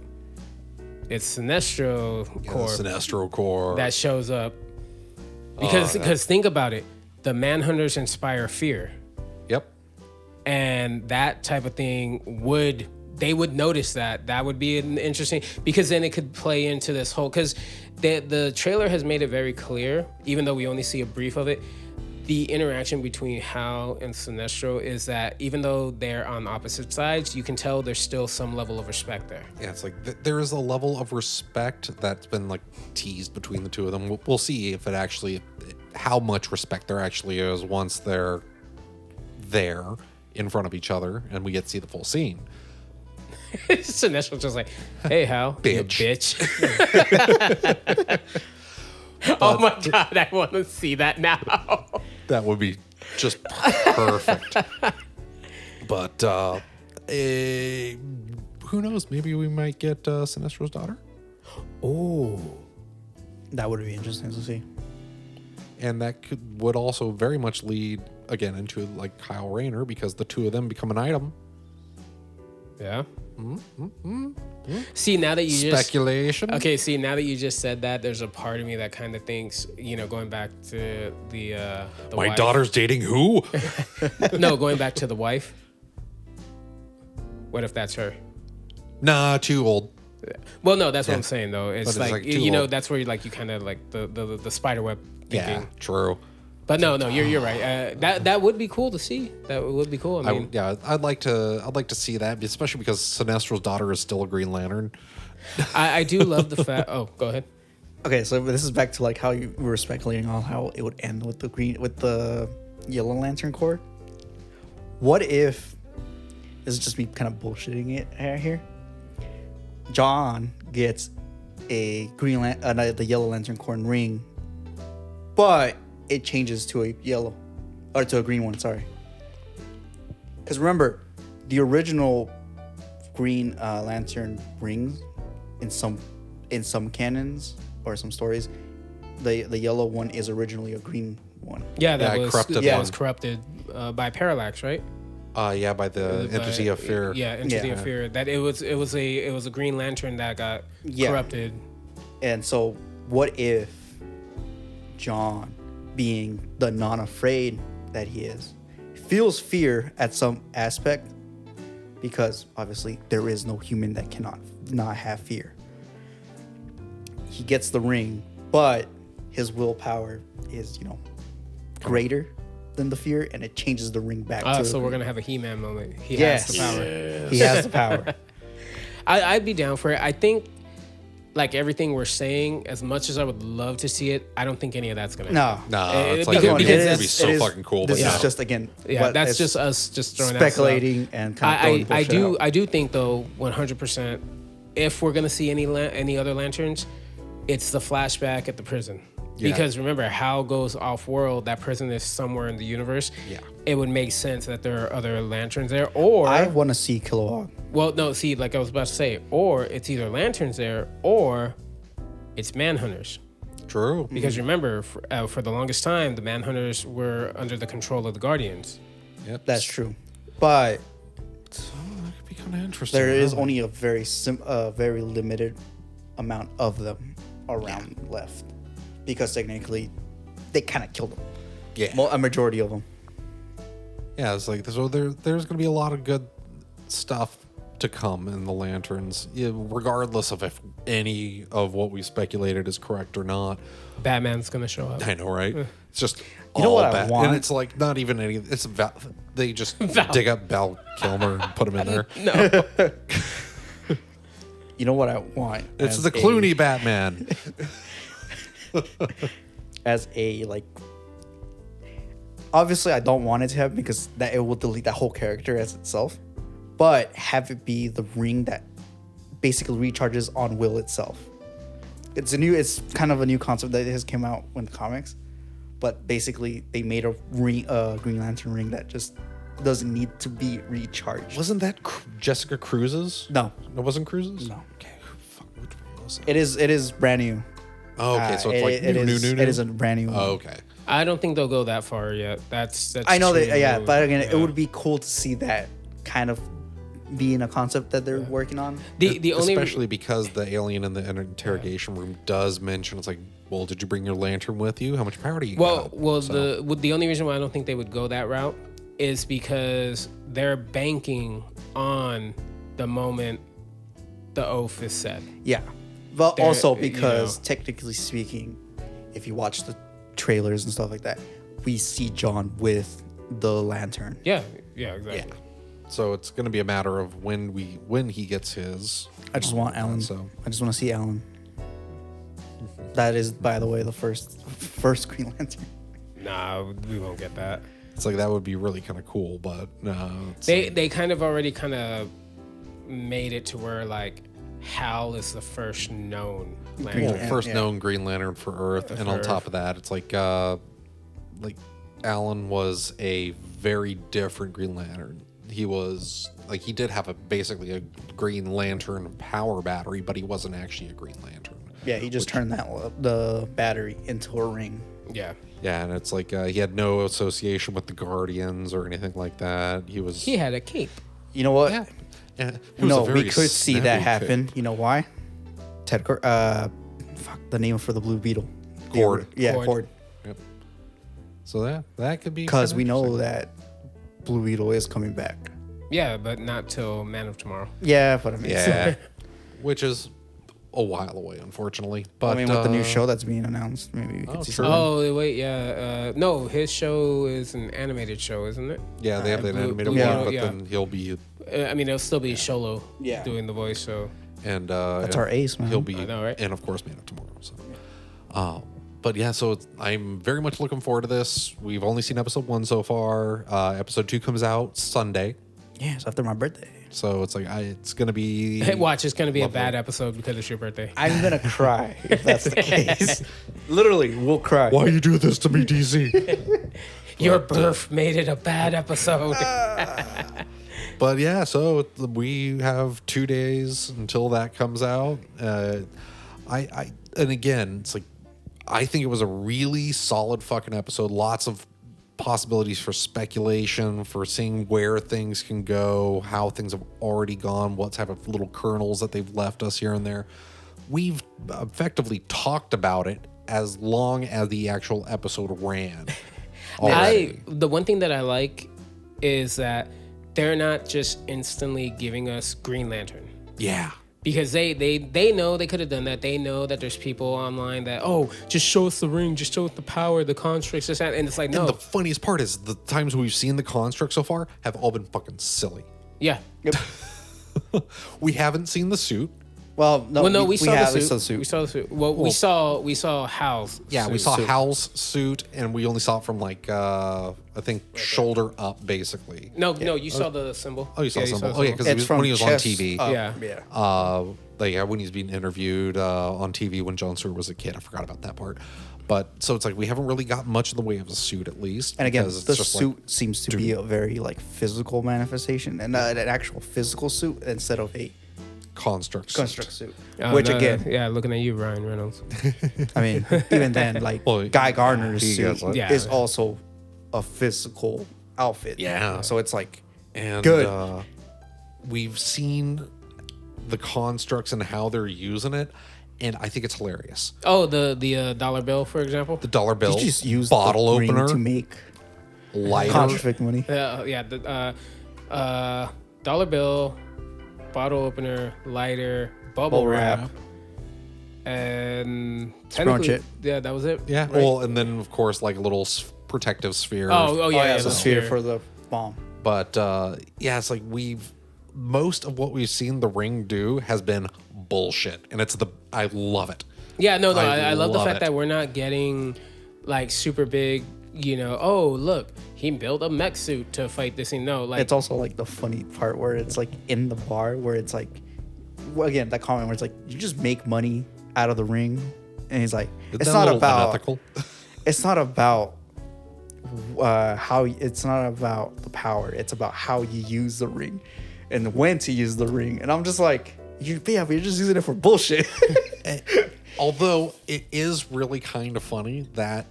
it's Sinestro Corps. The Sinestro Corps that shows up because think about it, the manhunters inspire fear. Yep. And that type of thing they would notice that would be an interesting, because then it could play into this whole, because the trailer has made it very clear, even though we only see a brief of it, the interaction between Hal and Sinestro is that even though they're on opposite sides, you can tell there's still some level of respect there. Yeah, it's like there is a level of respect that's been like teased between the two of them. We'll see if it actually, how much respect there actually is once they're there in front of each other and we get to see the full scene. Sinestro's just like, hey, Hal, Bitch. you bitch. Oh my God, I want to see that now. That would be just perfect. But who knows? Maybe we might get Sinestro's daughter. Oh, That would be interesting to see. And that would also very much lead again into like Kyle Rayner, because the two of them become an item. yeah. See, now that you Speculation. Okay, see, now that you just said that, there's a part of me that kind of thinks, you know, going back to the My wife. daughter's dating who? No, going back to the wife. What if that's her? Nah, too old. Well, no, that's what I'm saying though. It's But it's like, like too you know, old. that's where you like, you kind of like the spider web thinking. Yeah, true. But no, you're right. That would be cool to see. That would be cool. I mean, I'd like to see that, especially because Sinestro's daughter is still a Green Lantern. I do love the fact. Oh, go ahead. Okay, so this is back to like how you were speculating on how it would end with the Yellow Lantern Corps. What if this is just me kind of bullshitting it here? John gets a the Yellow Lantern Corps ring, but it changes to a yellow, or to a green one. Sorry, because remember, the original Green Lantern rings in some canons or some stories, the yellow one is originally a green one. Yeah, that was corrupted by Parallax, right? By the entity of fear. Yeah, entity of fear. That it was a Green Lantern that got corrupted. And so, what if John, being the non-afraid that he is, feels fear at some aspect, because obviously there is no human that cannot not have fear. He gets the ring, but his willpower is, you know, greater than the fear, and it changes the ring back to... So we're going to have a He-Man moment. He Yes. has the power. Yes. He has the power. I'd be down for it. I think, like everything we're saying, as much as I would love to see it, I don't think any of that's going to happen. No. It's like because it's gonna be it so fucking cool. This but is just, again... Yeah, that's just us just throwing speculating and kind of throwing bullshit out. I do think, though, 100%, if we're going to see any other lanterns, it's the flashback at the prison. Yeah. Because remember, Hal goes off-world. That prison is somewhere in the universe. Yeah. It would make sense that there are other lanterns there. Or I want to see Kilowog. well, no, see, like I was about to say, or it's either lanterns there, or it's manhunters. True. Because remember, for the longest time, the manhunters were under the control of the Guardians. Yep. That's true. But That could be kind of interesting. there is only a very very limited amount of them around left. Because technically, they kind of killed them. Yeah. A majority of them. Yeah, it's like so there's going to be a lot of good stuff to come in the Lanterns, regardless of if any of what we speculated is correct or not. Batman's gonna show up. I know, right? It's just You know all what I bad. want? And it's like not even any. It's they just Val. dig up Val Kilmer and put him in there. No. You know what I want? It's as the Clooney Batman. As a like. Obviously, I don't want it to happen because that it will delete that whole character as itself. But have it be the ring that basically recharges on will itself. It's kind of a new concept that has came out in the comics, but basically they made a ring, Green Lantern ring that just doesn't need to be recharged. Wasn't that Jessica Cruz's? No, It wasn't Cruz's? no. Okay, fuck, which one was it? It is brand new. Oh, okay, so it's like it is new. It is a brand new one. Oh, okay. I don't think they'll go that far yet. That's I know too that, yeah, new. but again, it Yeah. would be cool to see that kind of being a concept that they're working on. the only Especially because the alien in the interrogation room does mention, it's like, well, did you bring your lantern with you? How much power do you got? the only reason why I don't think they would go that route is because they're banking on the moment the oath is said. Yeah, but They're- also you because know. technically speaking, if you watch the trailers and stuff like that, we see John with the lantern. Yeah, exactly. So it's going to be a matter of when he gets his. I just want Alan. So I just want to see Alan. That is, by the way, the first Green Lantern. Nah, we won't get that. it's like that would be really kind of cool, but no. They kind of already kind of made it to where like Hal is the first known lantern. Yeah, first yeah. known Green Lantern for Earth, and on Earth. top of that, it's like Alan was a very different Green Lantern. He was like he did have basically a Green Lantern power battery, but he wasn't actually a Green Lantern. Yeah, he just turned the battery into a ring. Yeah, Yeah, and it's like he had no association with the Guardians or anything like that. he had a cape. You know what? Yeah. It was No, a very we could see that snappy happen. pick. You know why? Fuck the name for the Blue Beetle. Cord. Yeah, Cord. Cord. Yep. So that could be Because kinda we know interesting. that Blue Beetle is coming back. Yeah, but not till Man of Tomorrow. Yeah, but I mean, Yeah, which is a while away, unfortunately. But I mean, with the new show that's being announced, maybe we could see true. something. Oh wait, yeah. No, his show is an animated show, isn't it? yeah, they have an Blue- animated Blue one, Beetle, but yeah. then he'll be I mean, it'll still be Sholo Yeah. doing the voice. So and That's our ace, man. He'll be I know, right? and of course Man of Tomorrow. So, but yeah, so I'm very much looking forward to this. We've only seen episode 1 so far. Episode 2 comes out Sunday, Yeah, it's after my birthday. so it's like it's gonna be watch, it's gonna be Lovely. a bad episode because it's your birthday. I'm gonna cry if that's the case. Literally, we'll cry. Why you do this to me, DC? Your birth made it a bad episode. But yeah, so we have 2 days until that comes out. And again, it's like I think it was a really solid fucking episode. Lots of possibilities for speculation, for seeing where things can go, how things have already gone, what type of little kernels that they've left us here and there. We've effectively talked about it as long as the actual episode ran. already. The one thing that I like is that they're not just instantly giving us Green Lantern. Yeah. Because they know they could have done that. They know that there's people online that, oh, just show us the ring, just show us the power, the constructs, this, that. And it's like, no. And the funniest part is the times we've seen the construct so far have all been fucking silly. Yeah. Yep. We haven't seen the suit. Well, no, Well, no, we saw have the we saw suit. We saw the suit. Well, we saw Hal's. Yeah, we suit. saw Hal's suit, and we only saw it from like I think shoulder up, basically. No, you saw the symbol. Oh, you saw the symbol. Oh, yeah, because It's when he was on chest TV. up. Yeah. Yeah. Like when he's being interviewed on TV when Jon Stewart was a kid. I forgot about that part. But so it's like we haven't really got much in the way of a suit, at least. And again, because it's the just suit like, seems to be a very like physical manifestation and an actual physical suit instead of a construct. construct suit. Oh, Which no, again, yeah, looking at you, Ryan Reynolds. I mean, even then, like Well, Guy Gardner's he suit gets it. Yeah. is also a physical outfit. Yeah. So it's like And Good. We've seen the constructs and how they're using it, and I think it's hilarious. Oh, the dollar bill, for example. The dollar bill, you just use bottle the ring opener, to make lighter. contract money. Yeah, the dollar bill, bottle opener, lighter, bubble wrap, and Scrunch it. Yeah, that was it. Yeah. right? Well, and then of course like a little protective sphere. Yeah, it's a the sphere for the bomb. But yeah, it's like most of what we've seen the ring do has been bullshit, and I love it. Yeah, no, I love the love fact it. that we're not getting like super big. Oh look, he built a mech suit to fight this thing. No, like It's also like the funny part where it's like in the bar where it's like, well, again, that comment where it's like, you just make money out of the ring, and he's like, Isn't it's that a not little about unethical? it's not about it's not about the power. It's about how you use the ring and when to use the ring. And I'm just like, but you're just using it for bullshit. Although it is really kind of funny that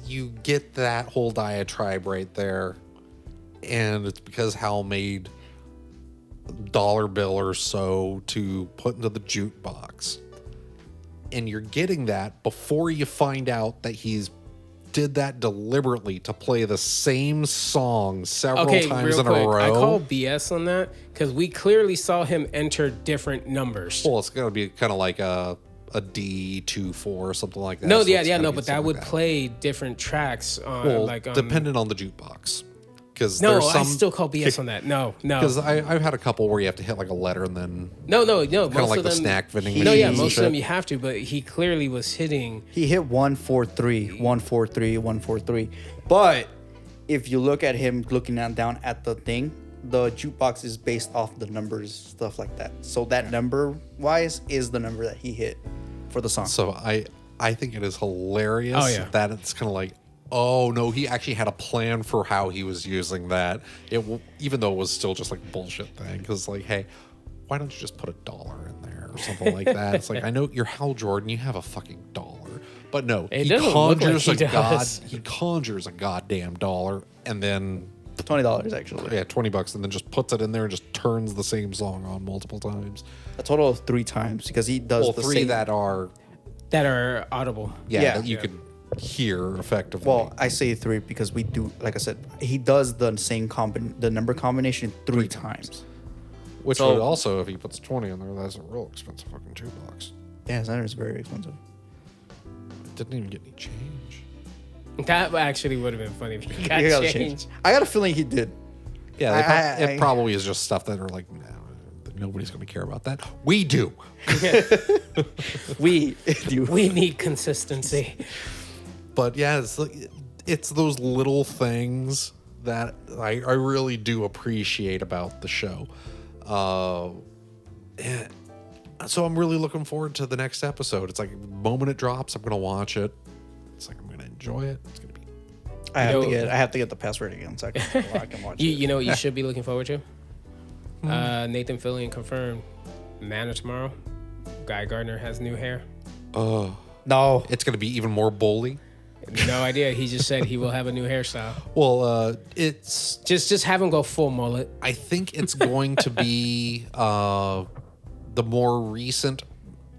you get that whole diatribe right there, and it's because Hal made $1 bill or so to put into the jukebox, and you're getting that before you find out that he's did that deliberately to play the same song several times in a row. I call BS on that because we clearly saw him enter different numbers. Well, it's gonna be kind of like a D2-4 or something like that. No, So it's gonna be but that something would like play different tracks on Well, like dependent on the jukebox. Because No, there's some, I still call BS on that. No. Because I've had a couple where you have to hit like a letter and then No. kind of Most like of the them, snack vending No, yeah, machines and most of them shit. you have to, but he clearly was hitting. He hit 143, 143, 143. But if you look at him looking down at the thing, the jukebox is based off the numbers, stuff like that. So that number wise is the number that he hit for the song. So I think it is hilarious Oh, yeah. that it's kind of like, oh no, he actually had a plan for how he was using that. Even though it was still just like a bullshit thing. Because like, hey, why don't you just put $1 in there or something like that? It's like, I know you're Hal Jordan, you have a fucking $1. But no, It he doesn't look like conjures he a does. he conjures a goddamn $1 and then $20 actually. yeah, $20 and then just puts it in there and just turns the same song on multiple times. A total of 3 times because he does Well, the 3 same. that are audible. Yeah. that you could hear effectively. Well, I say 3 because we do, like I said, he does the same the number combination 3 times. which so- would also, if he puts 20 in there, that's a real expensive fucking $2. Yeah, that is very expensive. Didn't even get any change. That actually would have been funny if he got He got a changed. I got a feeling he did. Yeah, I- it probably is just stuff that are like, nah, nobody's going to care about that. We do. We do. We need consistency. But yeah, it's those little things that I really do appreciate about the show. And so I'm really looking forward to the next episode. It's like the moment it drops, I'm going to watch it. It's like I'm going to enjoy it. It's going to be I have to get the password again so I can watch it. You know what you should be looking forward to? Nathan Fillion confirmed Man of Tomorrow. Guy Gardner has new hair. No. it's going to be even more bully. No idea. He just said he will have a new hairstyle. Well, it's Just have him go full mullet. I think it's going to be the more recent,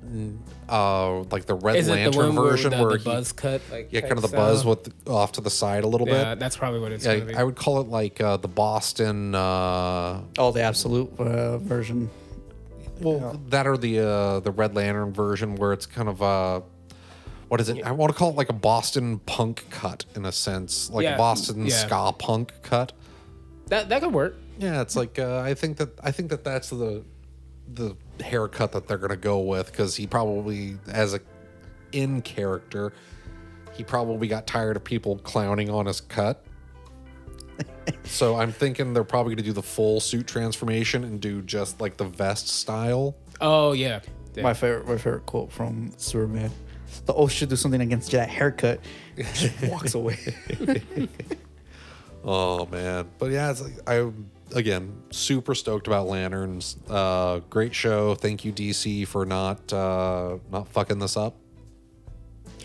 like the Red Is it the Lantern one where version, the where buzz cut? Like kind of type the buzz style? with off to the side a little Yeah, bit. that's probably what it's Yeah, gonna be. I would call it like the Boston. Oh, the absolute version. That or the Red Lantern version, where it's kind of what is it? I want to call it like a Boston punk cut in a sense, like Yeah, a Boston yeah. ska punk cut. That could work. Yeah, it's like I think that that's the haircut that they're gonna go with, because he probably, as a in character, he probably got tired of people clowning on his cut. So I'm thinking they're probably gonna do the full suit transformation and do just like the vest style. Oh yeah. My favorite quote from Superman. The Oath should do something against that haircut. Just walks away. Oh man, but yeah, it's like again super stoked about Lanterns. Great show. Thank you DC for not fucking this up.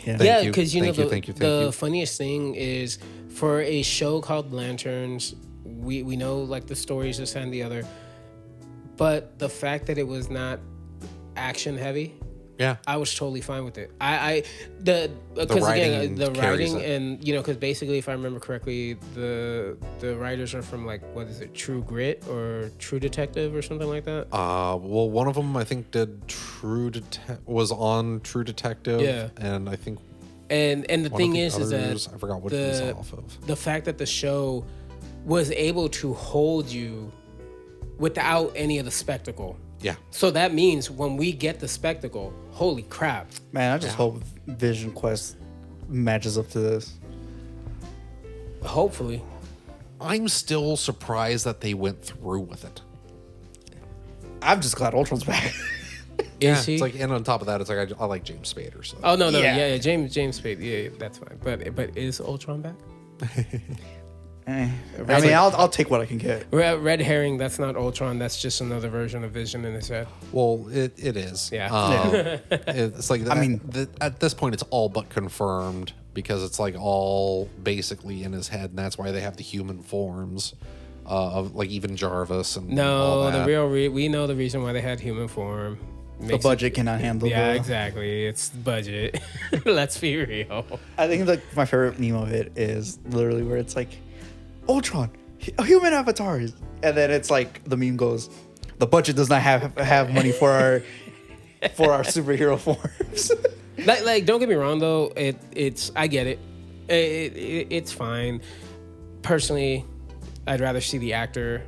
Yeah. Thank Yeah, you, because thank you, thank you, thank the you. funniest thing is for a show called Lanterns, we know like the stories this and the other, but the fact that it was not action heavy, Yeah. I was totally fine with it. The writing the carries writing it. and because basically, if I remember correctly, the writers are from like, what is it, True Grit or True Detective or something like that. Well, one of them I think was on True Detective. Yeah. And I think And the one thing of the is others, that I forgot what it was off of. the fact that the show was able to hold you without any of the spectacle. Yeah. So that means when we get the spectacle, holy crap. Man, I just hope Vision Quest matches up to this. Hopefully. I'm still surprised that they went through with it. I'm just glad Ultron's back. Is he? It's like, and on top of that, it's like I like James Spader. So. Oh no, Yeah. yeah, James Spade, yeah, that's fine. But is Ultron back? I mean, I'll take what I can get. Red herring. That's not Ultron. That's just another version of Vision in his head. Well, it is. Yeah. It's like I mean, at this point, it's all but confirmed because it's like all basically in his head, and that's why they have the human forms of like even Jarvis and all No, that. we know the reason why they had human form. The budget cannot handle. Yeah, exactly. It's budget. Let's be real. I think like my favorite meme of it is literally where it's like, Ultron, human avatars, and then it's like the meme goes, the budget does not have money for our superhero forms. like, don't get me wrong though. It's I get it. It's fine. Personally, I'd rather see the actor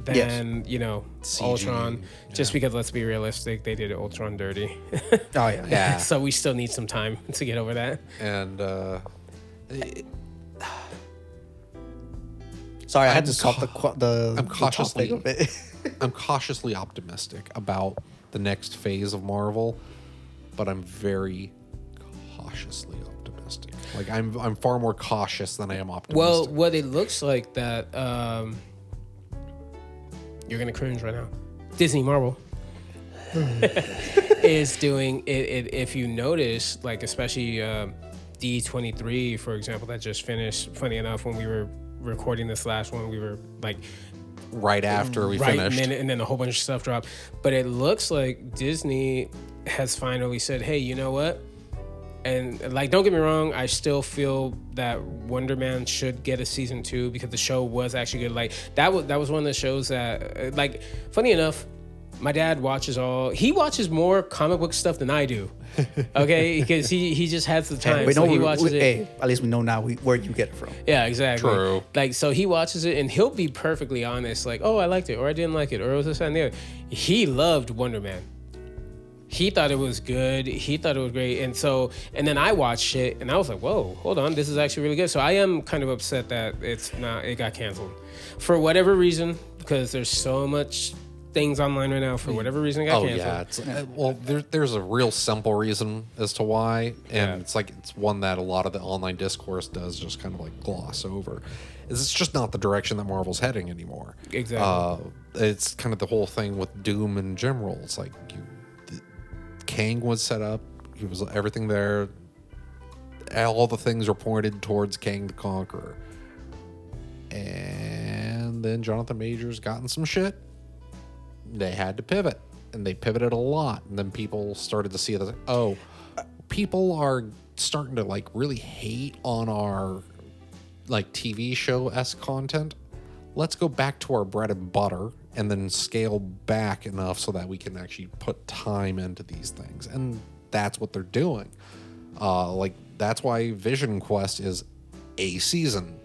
than CG, Ultron. Just because, let's be realistic, they did Ultron dirty. Oh yeah, Yeah. So we still need some time to get over that. And sorry, I had to caught the I'm cautiously of it. I'm cautiously optimistic about the next phase of Marvel, but I'm very cautiously optimistic. Like I'm far more cautious than I am optimistic. Well, what it looks like that you're gonna cringe right now. Disney Marvel is doing it. If you notice, like especially D23, for example, that just finished. Funny enough, when we were recording this last one, we were like right after we finished, and then a whole bunch of stuff dropped. But it looks like Disney has finally said, "Hey, you know what?" And like, don't get me wrong, I still feel that Wonder Man should get a season 2 because the show was actually good. Like that was one of the shows that, like, funny enough, my dad watches more comic book stuff than I do. Okay, because he just has the time. We know he watches it. Hey, at least we know now where you get it from. Yeah, exactly. True. Like, so he watches it and he'll be perfectly honest, like, oh, I liked it, or I didn't like it, or it was this and the other. He loved Wonder Man. He thought it was good. He thought it was great. And then I watched it and I was like, whoa, hold on. This is actually really good. So I am kind of upset that it got canceled for whatever reason, because there's so much things online right now. For whatever reason, it got canceled. Yeah. Well, there's a real simple reason as to why. And it's one that a lot of the online discourse does just kind of like gloss over. It's just not the direction that Marvel's heading anymore. Exactly. It's kind of the whole thing with Doom in general. It's like Kang was set up. He was everything there. All the things were pointed towards Kang the Conqueror. And then Jonathan Majors got in some shit. They had to pivot. And they pivoted a lot. And then people started to see that, oh, people are starting to like really hate on our like TV show-esque content. Let's go back to our bread and butter and then scale back enough so that we can actually put time into these things. And that's what they're doing. That's why Vision Quest is a season.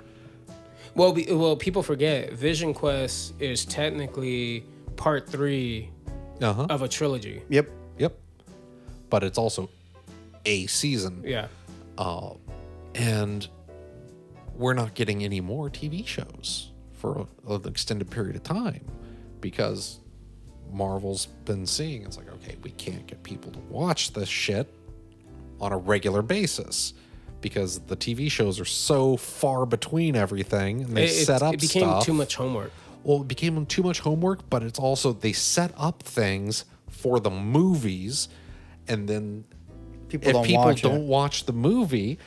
Well, people forget Vision Quest is technically part 3 of a trilogy. Yep. But it's also a season. Yeah. And we're not getting any more TV shows for an extended period of time because Marvel's been seeing it's like, okay, we can't get people to watch this shit on a regular basis because the TV shows are so far between everything, and they set up it became stuff. too much homework. Well, it became too much homework, but it's also they set up things for the movies, and then if people don't watch the movie,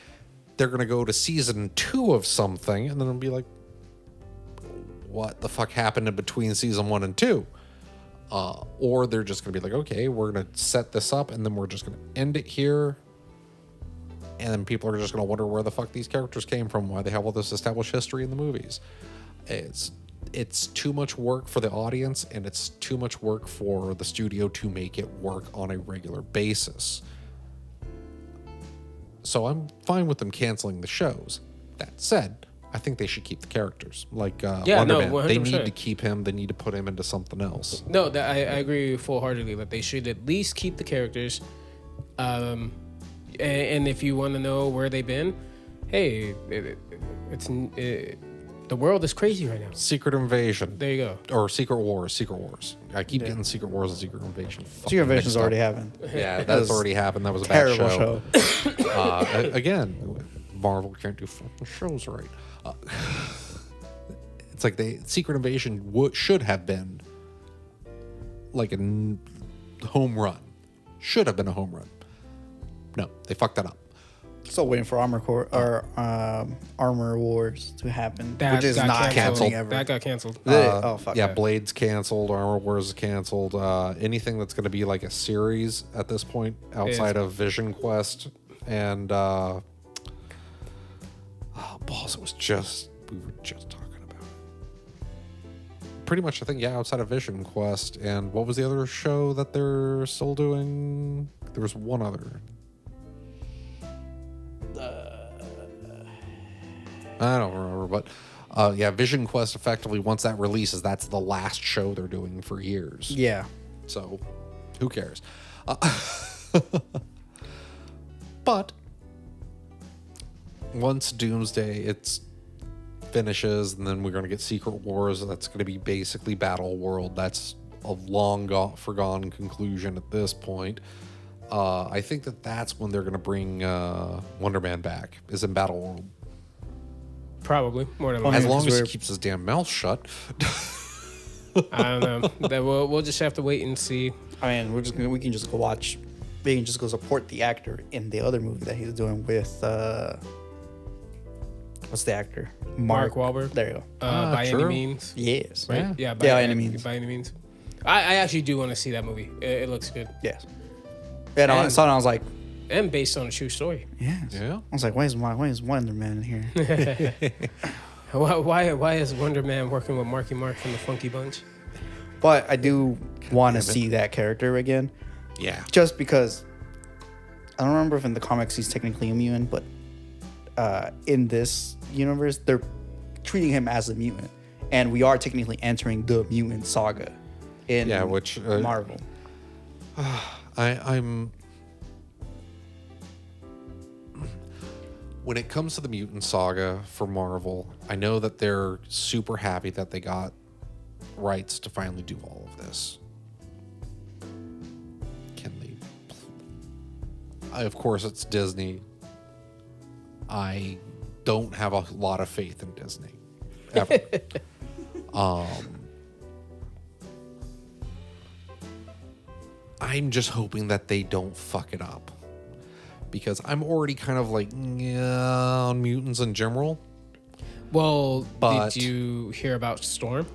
they're going to go to season 2 of something, and then it'll be like, what the fuck happened in between season 1 and 2? Or they're just going to be like, okay, we're going to set this up and then we're just going to end it here. And then people are just going to wonder where the fuck these characters came from, why they have all this established history in the movies. It's too much work for the audience, and it's too much work for the studio to make it work on a regular basis. So I'm fine with them canceling the shows. That said, I think they should keep the characters. Like Wonder Man, 100%. they need to keep him. They need to put him into something else. No, I agree full-heartedly that they should at least keep the characters. And if you want to know where they've been, hey, the world is crazy right now. Secret Invasion. There you go. Or Secret Wars. I keep getting Secret Wars and Secret Invasion. Secret Invasion's already happened. Yeah, that's already happened. That was a bad Terrible show. Again, Marvel can't do fucking shows right. It's like Secret Invasion should have been like a home run. Should have been a home run. No, they fucked that up. Still waiting for Armor Wars to happen, That which is got not canceled. happening ever. That got canceled. Oh fuck. Yeah, Blade's canceled. Armor Wars is canceled. Anything that's going to be like a series at this point outside of Vision Quest and balls. We were just talking about pretty much. I think outside of Vision Quest and what was the other show that they're still doing? There was one other. I don't remember, but Vision Quest effectively, once that releases, that's the last show they're doing for years. Yeah. So, who cares? But once Doomsday finishes, and then we're going to get Secret Wars, that's going to be basically Battle World. That's a long forgone conclusion at this point. I think that's when they're going to bring Wonder Man back, is in Battle World. Probably more than As As likely. long as he keeps his damn mouth shut. I don't know. That we'll just have to wait and see. I mean, we can just go watch. We can just go support the actor in the other movie that he's doing with what's the actor? Mark Wahlberg. There you go. By true. any means, Yes. right? Yeah. By any means. By any means. I actually do want to see that movie. It looks good, Yes. Yeah, no, I saw it and I was like, and based on a true story. yes. Yeah. I was like, why is Wonder Man in here? Why is Wonder Man working with Marky Mark from the Funky Bunch? But I do want to see that character again, Yeah. just because I don't remember if in the comics he's technically a mutant, but in this universe they're treating him as a mutant, and we are technically entering the mutant saga in which Marvel. I'm when it comes to the mutant saga for Marvel, I know that they're super happy that they got rights to finally do all of this. Can they? Of course, it's Disney. I don't have a lot of faith in Disney, ever. I'm just hoping that they don't fuck it up, because I'm already kind of like on mutants in general. Well, But- did you hear about Storm?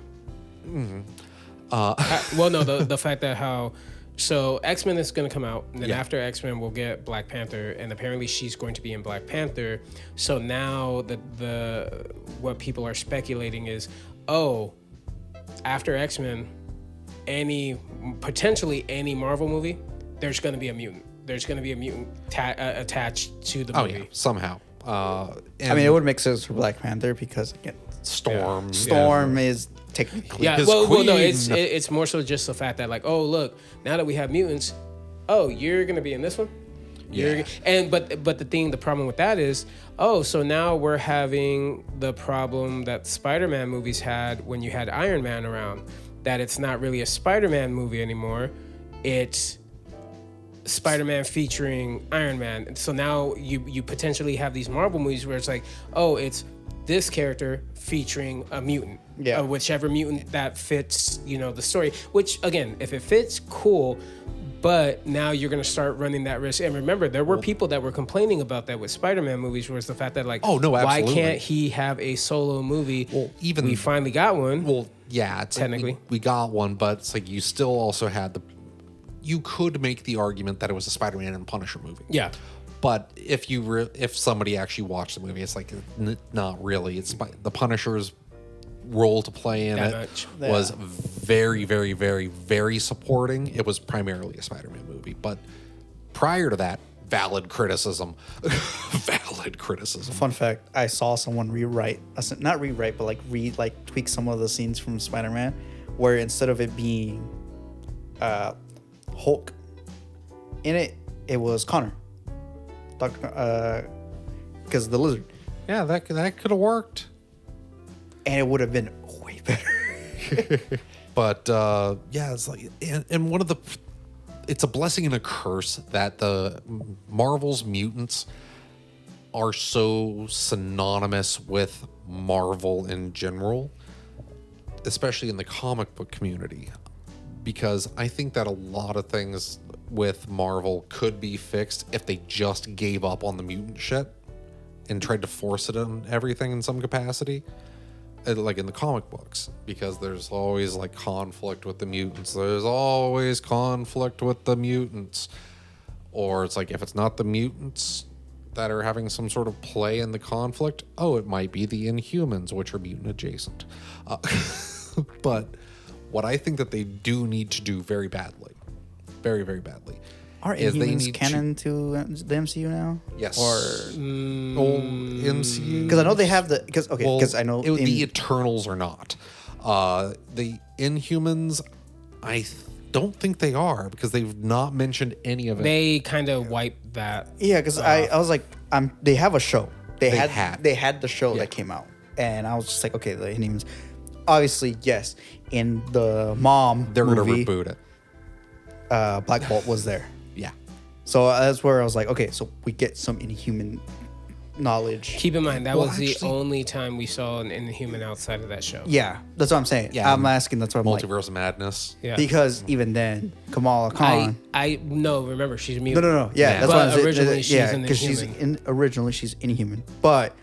Well, no, the fact that so X-Men is going to come out, and then Yeah. after X-Men we'll get Black Panther, and apparently she's going to be in Black Panther. So now the what people are speculating is, after X-Men, potentially any Marvel movie, there's going to be a mutant. There's going to be a mutant attached to the movie. Oh yeah, somehow. I mean, it would make sense for Black Panther because again, Storm. Storm is technically Yeah, His well, no, queen- it's more so just the fact that like, oh look, now that we have mutants, you're gonna be in this one. Yeah. But the problem with that is, so now we're having the problem that Spider-Man movies had when you had Iron Man around, that it's not really a Spider-Man movie anymore, it's Spider-Man featuring Iron Man. And so now you potentially have these Marvel movies where it's like, it's this character featuring a mutant. Yeah. Whichever mutant that fits, the story. Which again, if it fits, cool. But now you're going to start running that risk. And remember, there were people that were complaining about that with Spider-Man movies, was the fact that like, Oh, no, why absolutely. can't he have a solo movie? Well, even we finally got one. Well, yeah, it's Technically. like we got one, but it's like you still also had you could make the argument that it was a Spider-Man and Punisher movie. Yeah. But if if somebody actually watched the movie, it's like not really. It's the Punisher's role to play in That it much. was very, very, very, very supporting. It was primarily a Spider-Man movie, but prior to that, valid criticism. Valid criticism. Fun fact: I saw someone not rewrite, but like tweak some of the scenes from Spider-Man, where instead of it being Hulk in it, it was Connor, because the lizard, Yeah, that could have worked. and it would have been way better. But yeah, it's like, and one of the, it's a blessing and a curse that the Marvel's mutants are so synonymous with Marvel in general, especially in the comic book community, because I think that a lot of things with Marvel could be fixed if they just gave up on the mutant shit and tried to force it on everything in some capacity. Like in the comic books, because there's always like conflict with the mutants. There's always conflict with the mutants. Or it's like, if it's not the mutants that are having some sort of play in the conflict, it might be the Inhumans, which are mutant adjacent. But what I think that they do need to do very badly, very, very badly, Are is they Inhumans need canon to the MCU now? Yes. Or old MCU. because I know they have because I know the Eternals are not. The Inhumans, I don't think they are, because they've not mentioned any of it. They kind of wiped that. yeah, because I was like, they have a show. They had the show Yeah. that came out, and I was just like, okay, the Inhumans. Obviously, yes. In the Mom They're going to movie, reboot it. Black Bolt was there. Yeah. So that's where I was like, okay, so we get some Inhuman knowledge. Keep in mind, that Well, was the actually- only time we saw an Inhuman outside of that show. Yeah, that's what I'm saying. Yeah, I'm asking. That's what I'm like. Multiverse of Madness. Yeah. Because even then, Kamala Khan. No, remember, she's a mutant. No. Yeah, Yeah. that's But what I'm saying. originally she's an because Inhuman. originally she's Inhuman, but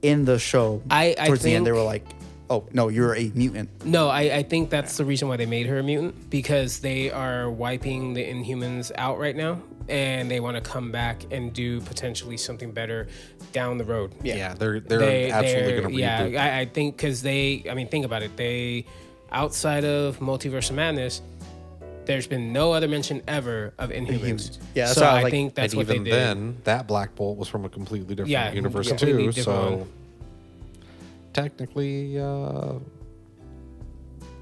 in the show, I towards the end, they think- were like, "Oh no, you're a mutant." No, I think that's the reason why they made her a mutant, because they are wiping the Inhumans out right now, and they want to come back and do potentially something better down the road. Yeah, they're absolutely going to reboot. Yeah, I think because think about it. They, outside of Multiverse of Madness, there's been no other mention ever of Inhumans. Yeah, that's so why I I like- think that's And what they even did. then, that Black Bolt was from a completely different Yeah, universe completely too. different So one. technically,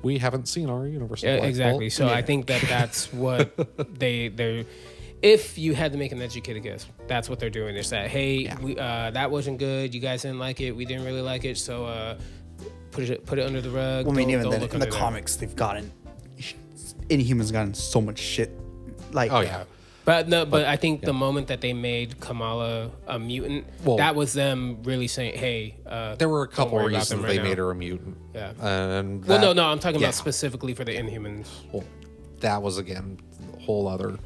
we haven't seen our universe. Yeah, Black exactly. Bolt. So I think that's what they're. If you had to make an educated guess, that's what they're doing. Is that, hey, we, that wasn't good. You guys didn't like it. We didn't really like it. So put it under the rug. Well, I mean, Don't- even don't then, look in the under there. comics, they've gotten Inhumans gotten so much shit. Like, Oh yeah. But I think the moment that they made Kamala a mutant, Well- that was them really saying, "Hey." There were a don't couple worry about reasons them they right made now. her a mutant. Yeah. And Well, that, no, I'm talking yeah. about specifically for the Inhumans. Well, that was again a whole other.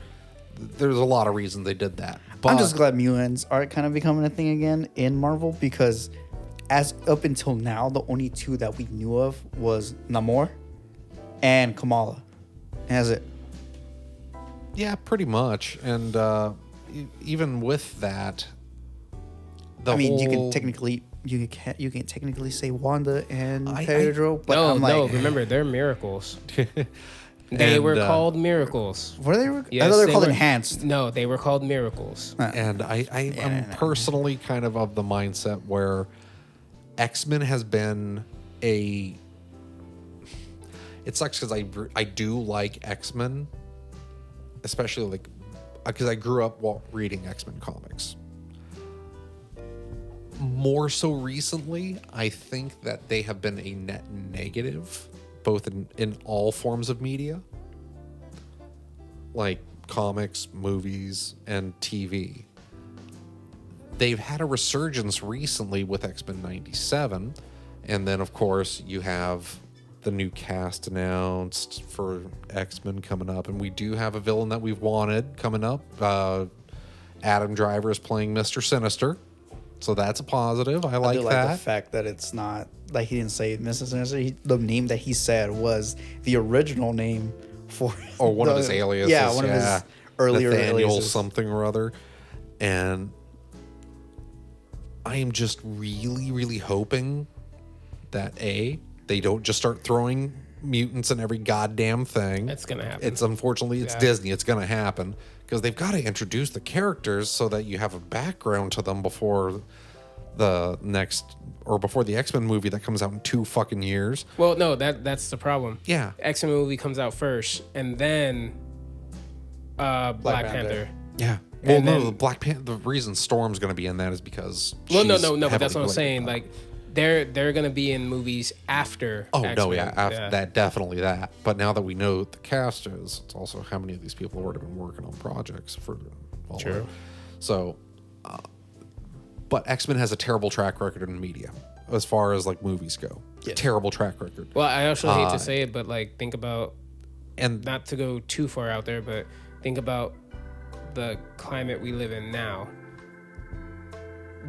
There's a lot of reasons they did that. But I'm just glad mutants are kind of becoming a thing again in Marvel, because as up until now, the only two that we knew of was Namor and Kamala. Has it? yeah, pretty much. And even with that, I mean, you whole- can technically say Wanda and I- Pedro, but No, I'm like, no. Remember, they're miracles. They And, were called miracles. were they? Yes, I thought they were they called were. enhanced. No, they were called miracles. And I'm personally kind of the mindset where X-Men has been a. It sucks because I do like X-Men, especially like because I grew up reading X-Men comics. More so recently, I think that they have been a net negative, both in all forms of media, like comics, movies, and TV. They've had a resurgence recently with X-Men 97, and then of course you have the new cast announced for X-Men coming up, and we do have a villain that we've wanted coming up. Adam Driver is playing Mr. Sinister, so that's a positive. I like do that. the fact that it's not like he didn't say Mr. Sinister. The name that he said was the original name for or one of his aliases. Yeah, one of his earlier Nathaniel aliases. something or other. And I am just really, really hoping that they don't just start throwing mutants in every goddamn thing. It's gonna happen. It's unfortunately it's Disney. It's gonna happen because they've got to introduce the characters so that you have a background to them before the next or before the X-Men movie that comes out in 2 fucking years. Well, no, that's the problem. Yeah. X-Men movie comes out first, and then Black Panther. Yeah. Well, And no, then- the Black Panther. The reason Storm's going to be in that is because Well, no, she's but that's what I'm heavily saying. related. Like, they're gonna be in movies after. Oh no, X-Men. yeah, after that, definitely that. But now that we know what the cast is, it's also how many of these people have already been working on projects for. True. So, but X-Men has a terrible track record in media as far as like movies go. Yeah. Terrible track record. Well, I also hate to say it, but like, think about, And not to go too far out there, but think about the climate we live in now.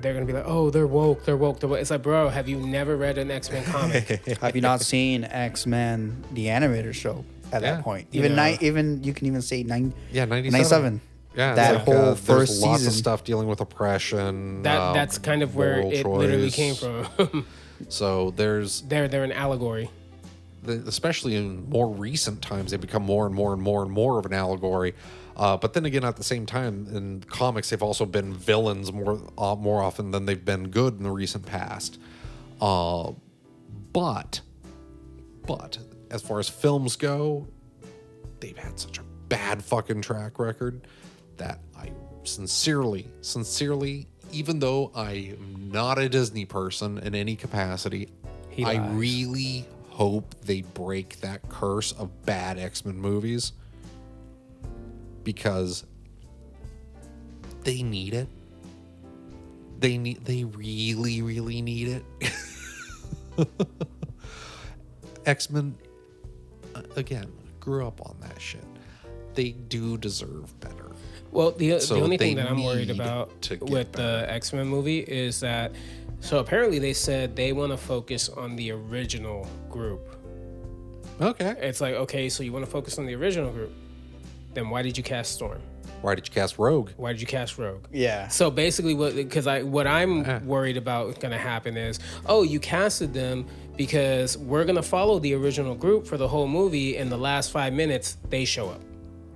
They're gonna be like, oh, they're woke. It's like, bro, have you never read an X-Men comic? Have you not seen X-Men the animated show at Yeah. that point? Yeah. Even you can even say 97. 97. Yeah, That it's whole there's first lots season. of stuff dealing with oppression. That's kind of where moral it literally choice. came from. So there's they're an allegory. especially in more recent times, they become more and more and more and more of an allegory. But then again, at the same time, in comics, they've also been villains more often than they've been good in the recent past. But as far as films go, they've had such a bad fucking track record that I sincerely, even though I am not a Disney person in any capacity, I lies. really hope they break that curse of bad X-Men movies because they need it. They really, really need it. X-Men, again, grew up on that shit. They do deserve better. Well, the So only thing they that I'm worried need about to get with the X-Men movie is that, so apparently they said they want to focus on the original group. Okay. It's like, okay, so you want to focus on the original group, then why did you cast Storm? Why did you cast Rogue? Why did you cast Rogue? Yeah. So basically, what I'm worried about going to happen is, oh, you casted them because we're going to follow the original group for the whole movie. In the last 5 minutes, they show up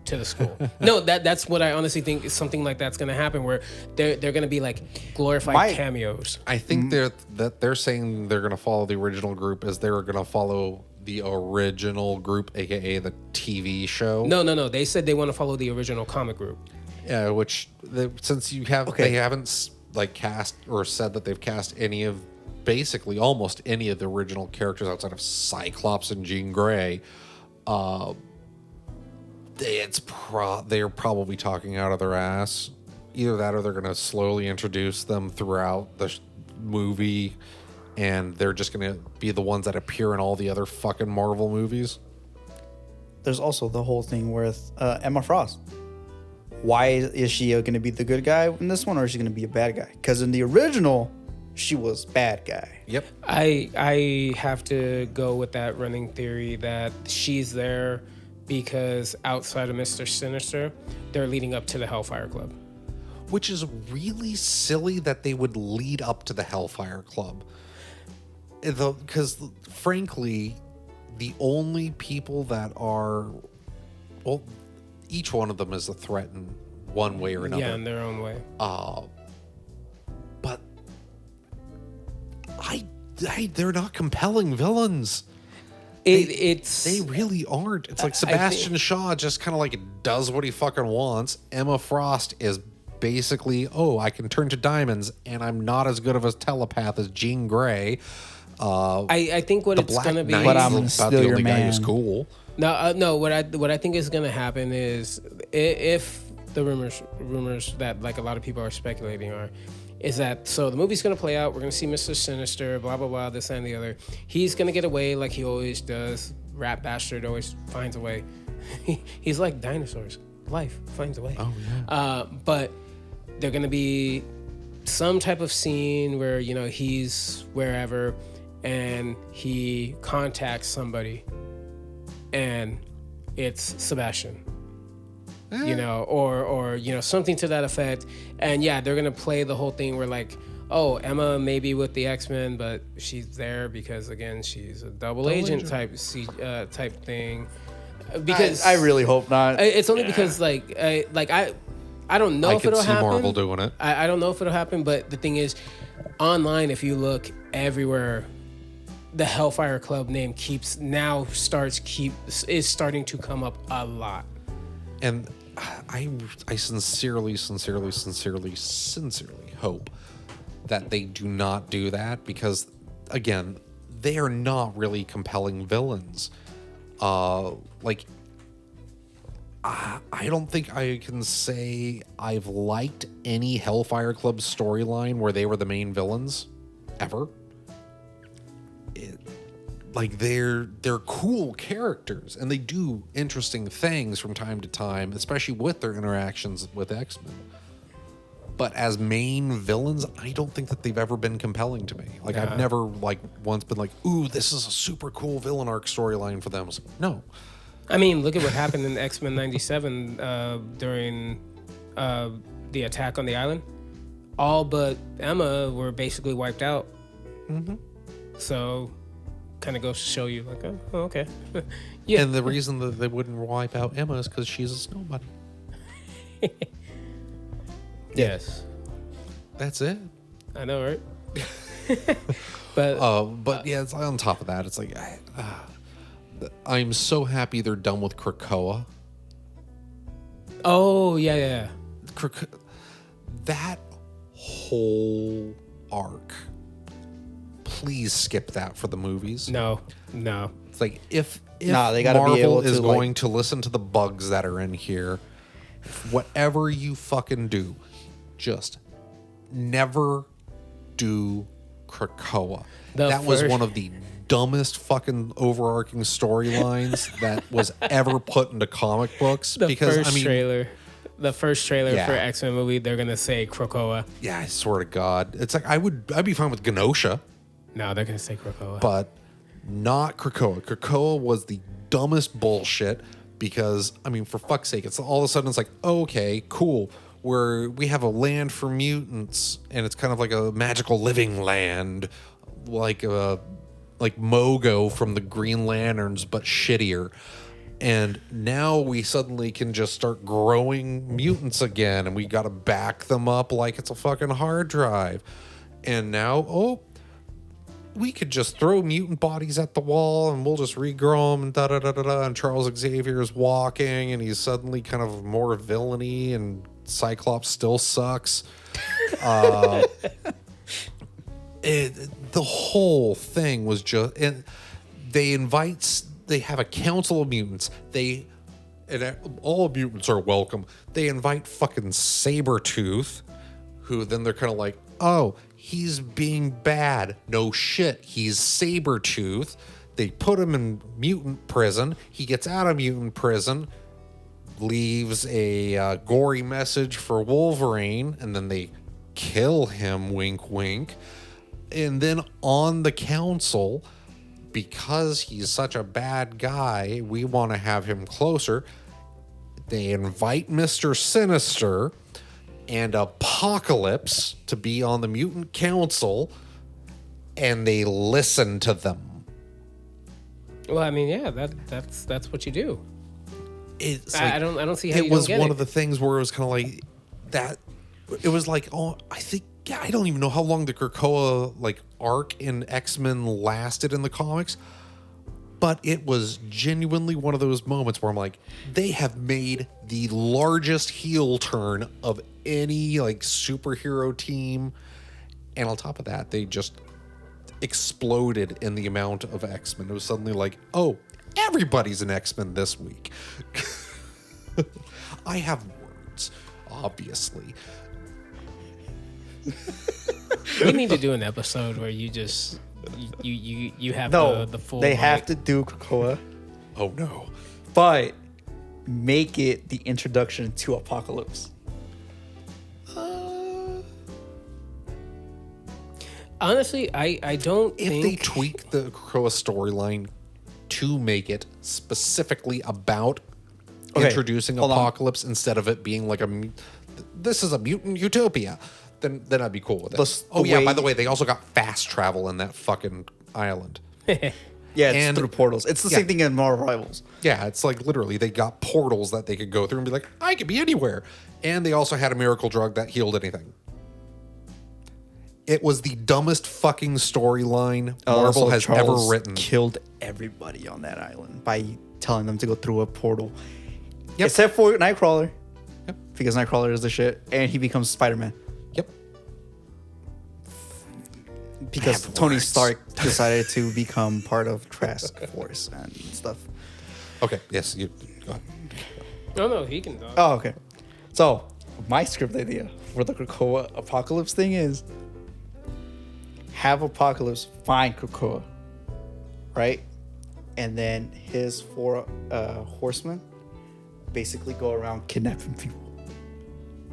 to the school. No, that's what I honestly think is something like that's going to happen, where they're going to be like glorified cameos. I think they're saying they're going to follow the original group as they're going to follow the original group, aka the TV show. No. They said they want to follow the original comic group. Yeah, since they haven't like cast or said that they've cast any of basically almost any of the original characters outside of Cyclops and Jean Grey, they're probably talking out of their ass. Either that or they're going to slowly introduce them throughout the movie, and they're just going to be the ones that appear in all the other fucking Marvel movies. There's also the whole thing with Emma Frost. Why is she going to be the good guy in this one, or is she going to be a bad guy? Because in the original, she was bad guy. Yep. I have to go with that running theory that she's there because outside of Mr. Sinister, they're leading up to the Hellfire Club. Which is really silly that they would lead up to the Hellfire Club. Because, frankly, the only people that are... Well, each one of them is a threat in one way or another. Yeah, in their own way. But they're not compelling villains. They really aren't. It's like Sebastian Shaw just kind of like does what he fucking wants. Emma Frost is basically, I can turn to diamonds, and I'm not as good of a telepath as Jean Grey. I think what it's going to be... But I'm about still the your only guy man. who's cool. No. What I think is going to happen is, if the rumors that like a lot of people are speculating are, is that so the movie's gonna play out. We're gonna see Mr. Sinister, blah blah blah, this and the other. He's gonna get away like he always does. Rat bastard always finds a way. He's like dinosaurs. Life finds a way. Oh yeah. But they're gonna be some type of scene where he's wherever, and he contacts somebody, and it's Sebastian. Or something to that effect. And yeah, they're gonna play the whole thing where like, oh, Emma may be with the X-Men, but she's there because again, she's a double agent type thing. Because I really hope not. It's only because I don't know if it'll happen. I could see Marvel doing it. I don't know if it'll happen, but the thing is, online, if you look everywhere, the Hellfire Club name is starting to come up a lot. And I sincerely hope that they do not do that, because again, they are not really compelling villains. I don't think I can say I've liked any Hellfire Club storyline where they were the main villains ever. They're cool characters and they do interesting things from time to time, especially with their interactions with X-Men. But as main villains, I don't think that they've ever been compelling to me. I've never once been like, ooh, this is a super cool villain arc storyline for them. I was like, no. I mean, look at what happened in X-Men 97 during the attack on the island. All but Emma were basically wiped out. Mm-hmm. So kind of goes to show you like, oh okay. Yeah. And the reason that they wouldn't wipe out Emma is because she's a snow bunny. Yes. That's it. I know, right? But yeah, it's on top of that, it's like I'm so happy they're done with Krakoa. Oh yeah. That whole arc. Please skip that for the movies. No. It's like if they gotta Marvel be able is to, going to listen to the bugs that are in here, whatever you fucking do, just never do Krakoa. That was one of the dumbest fucking overarching storylines that was ever put into comic books. The first trailer for X-Men movie, they're gonna say Krakoa. Yeah, I swear to God, it's like I'd be fine with Genosha. No, they're gonna say Krakoa, but not Krakoa. Krakoa was the dumbest bullshit because for fuck's sake, it's all of a sudden it's like, okay, cool. We have a land for mutants, and it's kind of like a magical living land, like Mogo from the Green Lanterns, but shittier. And now we suddenly can just start growing mutants again, and we got to back them up like it's a fucking hard drive. And now, we could just throw mutant bodies at the wall and we'll just regrow them and da-da-da-da-da. And Charles Xavier is walking and he's suddenly kind of more villainy and Cyclops still sucks. The whole thing was just... And they have a council of mutants. And all mutants are welcome. They invite fucking Sabretooth, who then they're kind of like, oh... He's being bad. No shit. He's Sabretooth. They put him in mutant prison. He gets out of mutant prison, leaves a gory message for Wolverine, and then they kill him, wink, wink. And then on the council, because he's such a bad guy, we want to have him closer. They invite Mr. Sinister and Apocalypse to be on the mutant council, and they listen to them. Well, that's what you do. I don't see how it was one of the things where it was kind of like that. It was like, I don't even know how long the Krakoa arc in X-Men lasted in the comics, but it was genuinely one of those moments where I'm like, they have made the largest heel turn of any superhero team, and on top of that, they just exploded in the amount of X-Men. It was suddenly like, oh, everybody's an X-Men this week. I have words, obviously. We need to do an episode where you just you have No, the full. they have to do Krakoa, Oh no. but make it the introduction to Apocalypse. Honestly, I don't If think they tweak the Krakoa storyline to make it specifically about Okay, introducing hold on. Apocalypse instead of it being like this is a mutant utopia, then I'd be cool with it. The Yeah, way- by the way, they also got fast travel in that fucking island. Yeah, it's And- through portals. It's the same thing in Marvel Rivals. Yeah, it's like literally they got portals that they could go through and be like, I could be anywhere. And they also had a miracle drug that healed anything. It was the dumbest fucking storyline Marvel So has Charles ever written. Killed everybody on that island by telling them to go through a portal, Yep. except for Nightcrawler. Yep. Because Nightcrawler is the shit, and he becomes Spider-Man. Yep. Because Bad Tony words. Stark decided to become part of Task Force and stuff. Okay, yes, you go ahead. No, he can talk. Oh, okay. So my script idea for the Krakoa Apocalypse thing is have Apocalypse find Krakoa, right? And then his 4 horsemen basically go around kidnapping people.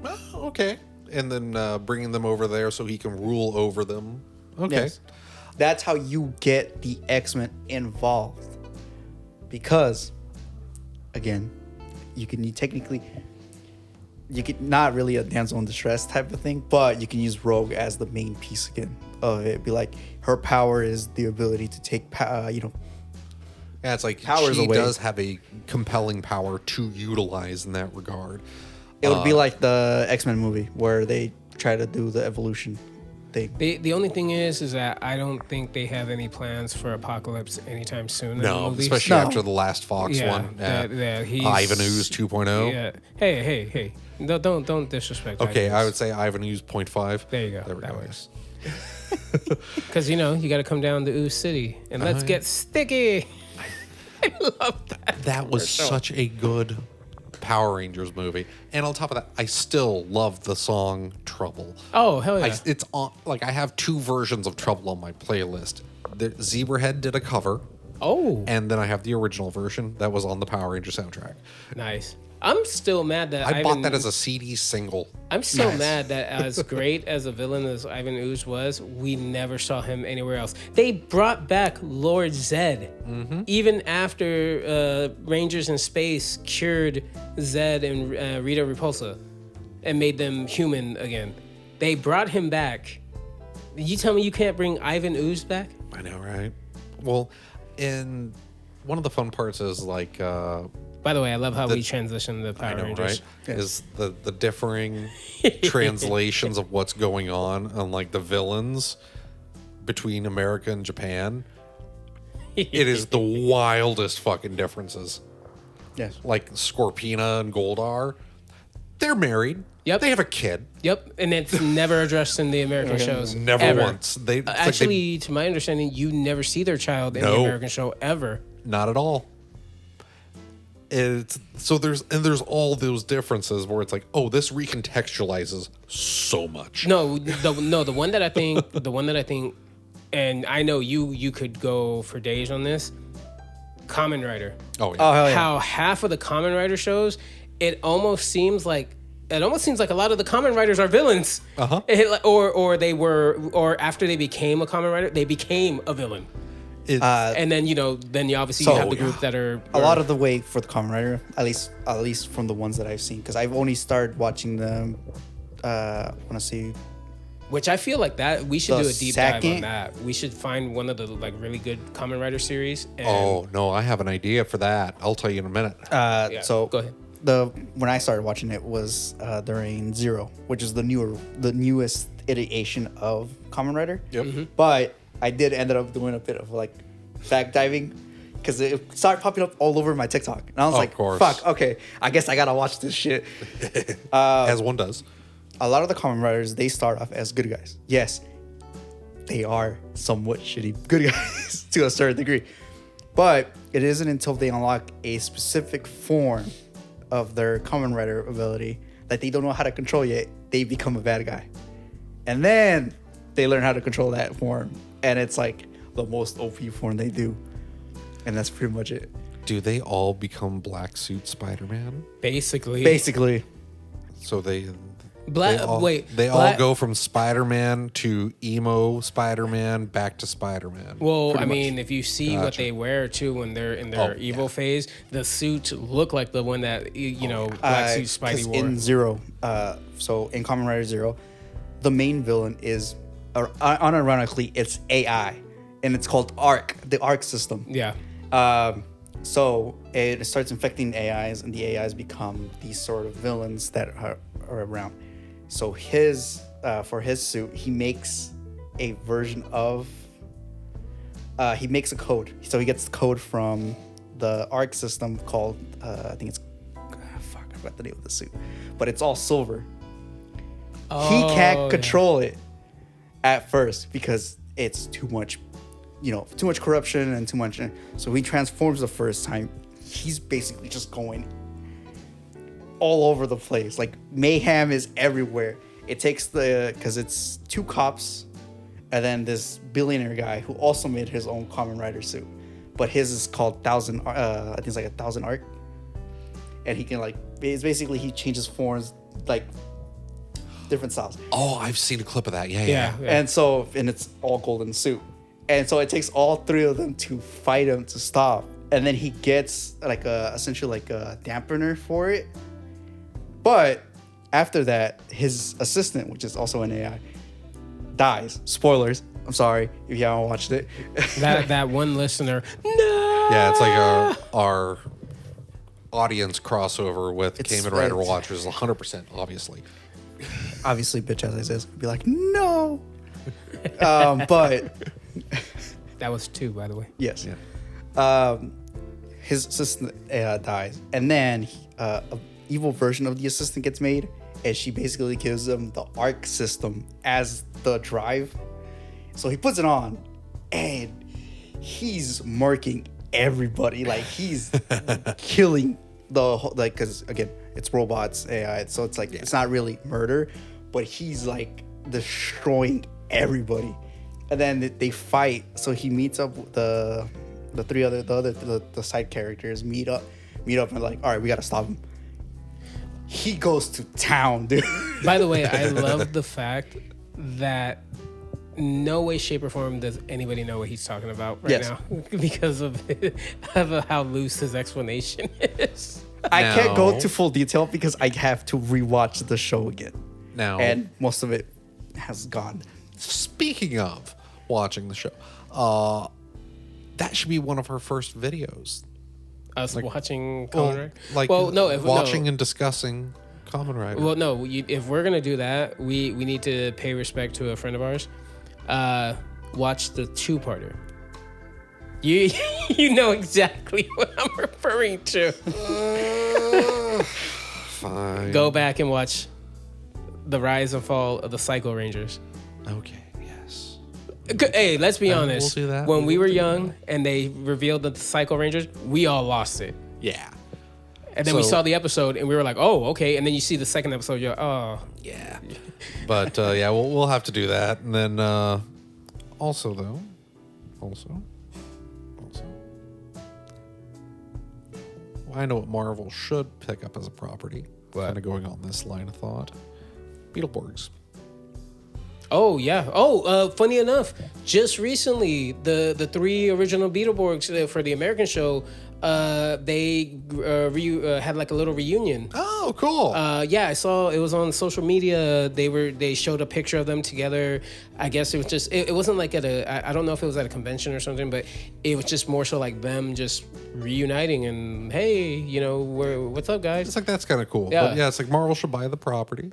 Oh, okay. And then bringing them over there so he can rule over them. Okay. Yes. That's how you get the X-Men involved. Because, again, you could not really a damsel in distress type of thing, but you can use Rogue as the main piece again of it. Be like, her power is the ability to take, Yeah, it's like Powers she away. does have a compelling power to utilize in that regard. it would be like the X-Men movie where they try to do the evolution thing. The only thing is that I don't think they have any plans for Apocalypse anytime soon. in the No, movies. especially No. after the last Fox Yeah, one. he's Ivan Ooze 2.0. Yeah. Hey. No, don't disrespect. Okay, Ivan I Ooze. would say Ivan Ooze 0.5. There you go. There we That go. works. Because you got to come down to Ooze City and let's yeah. get sticky. I love that. That was such a good Power Rangers movie. And on top of that, I still love the song Trouble. Oh hell yeah! It's on, like I have 2 versions of Trouble on my playlist. The Zebrahead did a cover, oh, and then I have the original version that was on the Power Ranger soundtrack. nice. I'm still mad that I bought Ivan, that as a CD single. I'm still Nice. mad that as great as a villain as Ivan Ooze was, we never saw him anywhere else. They brought back Lord Zed, even after Rangers in Space cured Zed and Rita Repulsa and made them human again. They brought him back. You tell me you can't bring Ivan Ooze back? I know, right? Well, and one of the fun parts is like, By the way, I love how we transitioned the Power I know, Rangers. right? Is the differing translations of what's going on and like the villains between America and Japan. It is the wildest fucking differences. Yes. Like Scorpina and Goldar, they're married. Yep. They have a kid. Yep, and it's never addressed in the American shows. Never ever. once. It's like Actually, to my understanding, you never see their child in the No. American show ever. not at all. It's so there's all those differences where it's like, oh, this recontextualizes so much. No, the one that I think, and I know you could go for days on this. Kamen Rider. Oh yeah. Oh, hell yeah. How half of the Kamen Rider shows, it almost seems like a lot of the Kamen Riders are villains. Uh-huh. Or they were, or after they became a Kamen Rider, they became a villain. And then then you obviously you have the group that are A lot of the way for the Kamen Rider, at least from the ones that I've seen, because I've only started watching them. I want to see. which I feel like that we should The do a deep dive on second- that. We should find one of the like really good Kamen Rider series. And, Oh no, I have an idea for that. I'll tell you in a minute. yeah, So go ahead. When I started watching it was during Zero, which is the newest iteration of Kamen Rider. Yep. But I did ended up doing a bit of like fact diving because it started popping up all over my TikTok, and I was Of like, course. "Fuck, okay, I guess I gotta watch this shit." As one does. A lot of the Kamen Riders, they start off as good guys. Yes, they are somewhat shitty good guys to a certain degree, but it isn't until they unlock a specific form of their Kamen Rider ability that they don't know how to control yet, they become a bad guy. and then they learn how to control that form, and it's like the most OP form they do, and that's pretty much it. Do they all become black suit Spider-Man? Basically. So they All go from Spider-Man to emo Spider-Man back to Spider-Man. Well, I mean, if you see what they wear too when they're in their evil phase, the suits look like the one that Black Suit Spidey wore. In Zero, so in Kamen Rider Zero, the main villain is unironically it's AI, and it's called ARC, the ARC system. Yeah. So it starts infecting AIs, and the AIs become these sort of villains that are around. So for his suit, he makes a version of. He makes a code. So he gets the code from the ARC system called I think it's I forgot the name of the suit, but it's all silver. He can't control it at first because it's too much. Too much corruption and too much. So he transforms the first time. He's basically just going all over the place. Like mayhem is everywhere. It takes because it's two cops and then this billionaire guy who also made his own Kamen Rider suit, but his is called 1000. I think it's like 1000 arc, and he can it's basically he changes forms like different styles. Oh, I've seen a clip of that. Yeah. And it's all golden suit. And so it takes all three of them to fight him to stop. And then he gets essentially a dampener for it. But after that, his assistant, which is also an AI, dies. Spoilers. I'm sorry if you haven't watched it. that one listener. No. Yeah, it's like our audience crossover with Kamen Rider Watchers 100%, obviously. Obviously, bitch, as I says, be like, no. But that was 2, by the way. Yes. Yeah. His assistant dies, and then an evil version of the assistant gets made, and she basically gives him the ARC system as the drive. So he puts it on, and he's marking everybody. Like he's killing the whole, because again, it's robots, AI, so it's it's not really murder, but he's destroying everybody. And then they fight. So he meets up with the side characters meet up and all right, we gotta stop him. He goes to town, dude. By the way, I love the fact that no way, shape, or form does anybody know what he's talking about right now because of how loose his explanation is. I can't go to full detail because I have to rewatch the show again. Now, and most of it has gone. Speaking of watching the show, that should be one of our first videos. Us watching Kamen Rider? Watching and discussing Kamen Rider. Well, no, if we're going to do that, we need to pay respect to a friend of ours. Watch the 2-parter. You know exactly what I'm referring to. Fine. Go back and watch the rise and fall of the Psycho Rangers. Okay, yes. Hey, let's be honest. We'll do that. When we were young and they revealed the Psycho Rangers, we all lost it. Yeah. And then we saw the episode and we were like, oh, okay. And then you see the second episode, you're like, oh. Yeah. But we'll have to do that. And then also, I know what Marvel should pick up as a property. Kind of going on this line of thought. Beetleborgs. Oh, yeah. Oh, funny enough, just recently, the 3 original Beetleborgs for the American show, they had a little reunion. Oh, cool. Yeah, I saw it was on social media. They showed a picture of them together. I guess it was just, it wasn't at I don't know if it was at a convention or something, but it was just more so them just reuniting and, hey, what's up, guys? It's that's kind of cool. Yeah. But yeah, it's Marvel should buy the property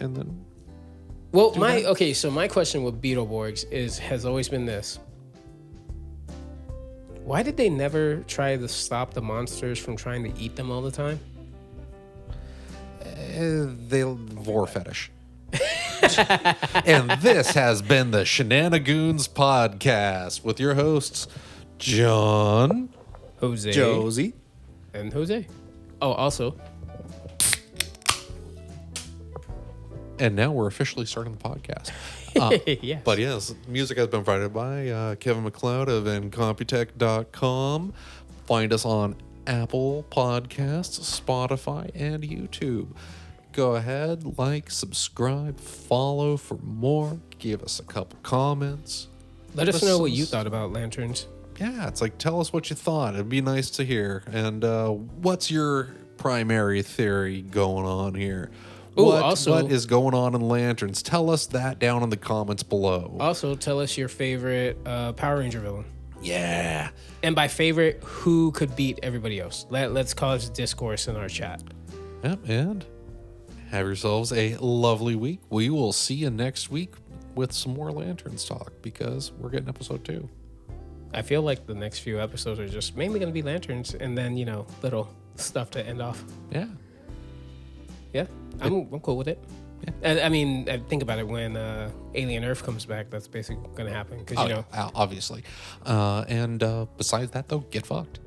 and then... Well, so my question with Beetleborgs has always been this. Why did they never try to stop the monsters from trying to eat them all the time? They vor fetish. And this has been the Shenanigoons Podcast with your hosts, John, Jose, Josie, and Jose. Oh, also... And now we're officially starting the podcast. Yes. But yes, music has been provided by Kevin MacLeod of Incompetech.com. Find us on Apple Podcasts, Spotify, and YouTube. Go ahead, like, subscribe, follow for more. Give us a couple comments. Let us know what you thought about lanterns. Yeah, it's like, tell us what you thought. It'd be nice to hear. And what's your primary theory going on here? Ooh, what is going on in lanterns? Tell us that down in the comments below. Also, tell us your favorite Power Ranger villain. Yeah. And by favorite, who could beat everybody else? Let's cause discourse in our chat. Yep, and have yourselves a lovely week. We will see you next week with some more lanterns talk because we're getting episode 2. I feel like the next few episodes are just mainly going to be lanterns and then, little stuff to end off. Yeah. Yeah, I'm cool with it. Yeah. I mean, think about it. When Alien Earth comes back, that's basically going to happen. Because, obviously. And besides that, though, get fucked.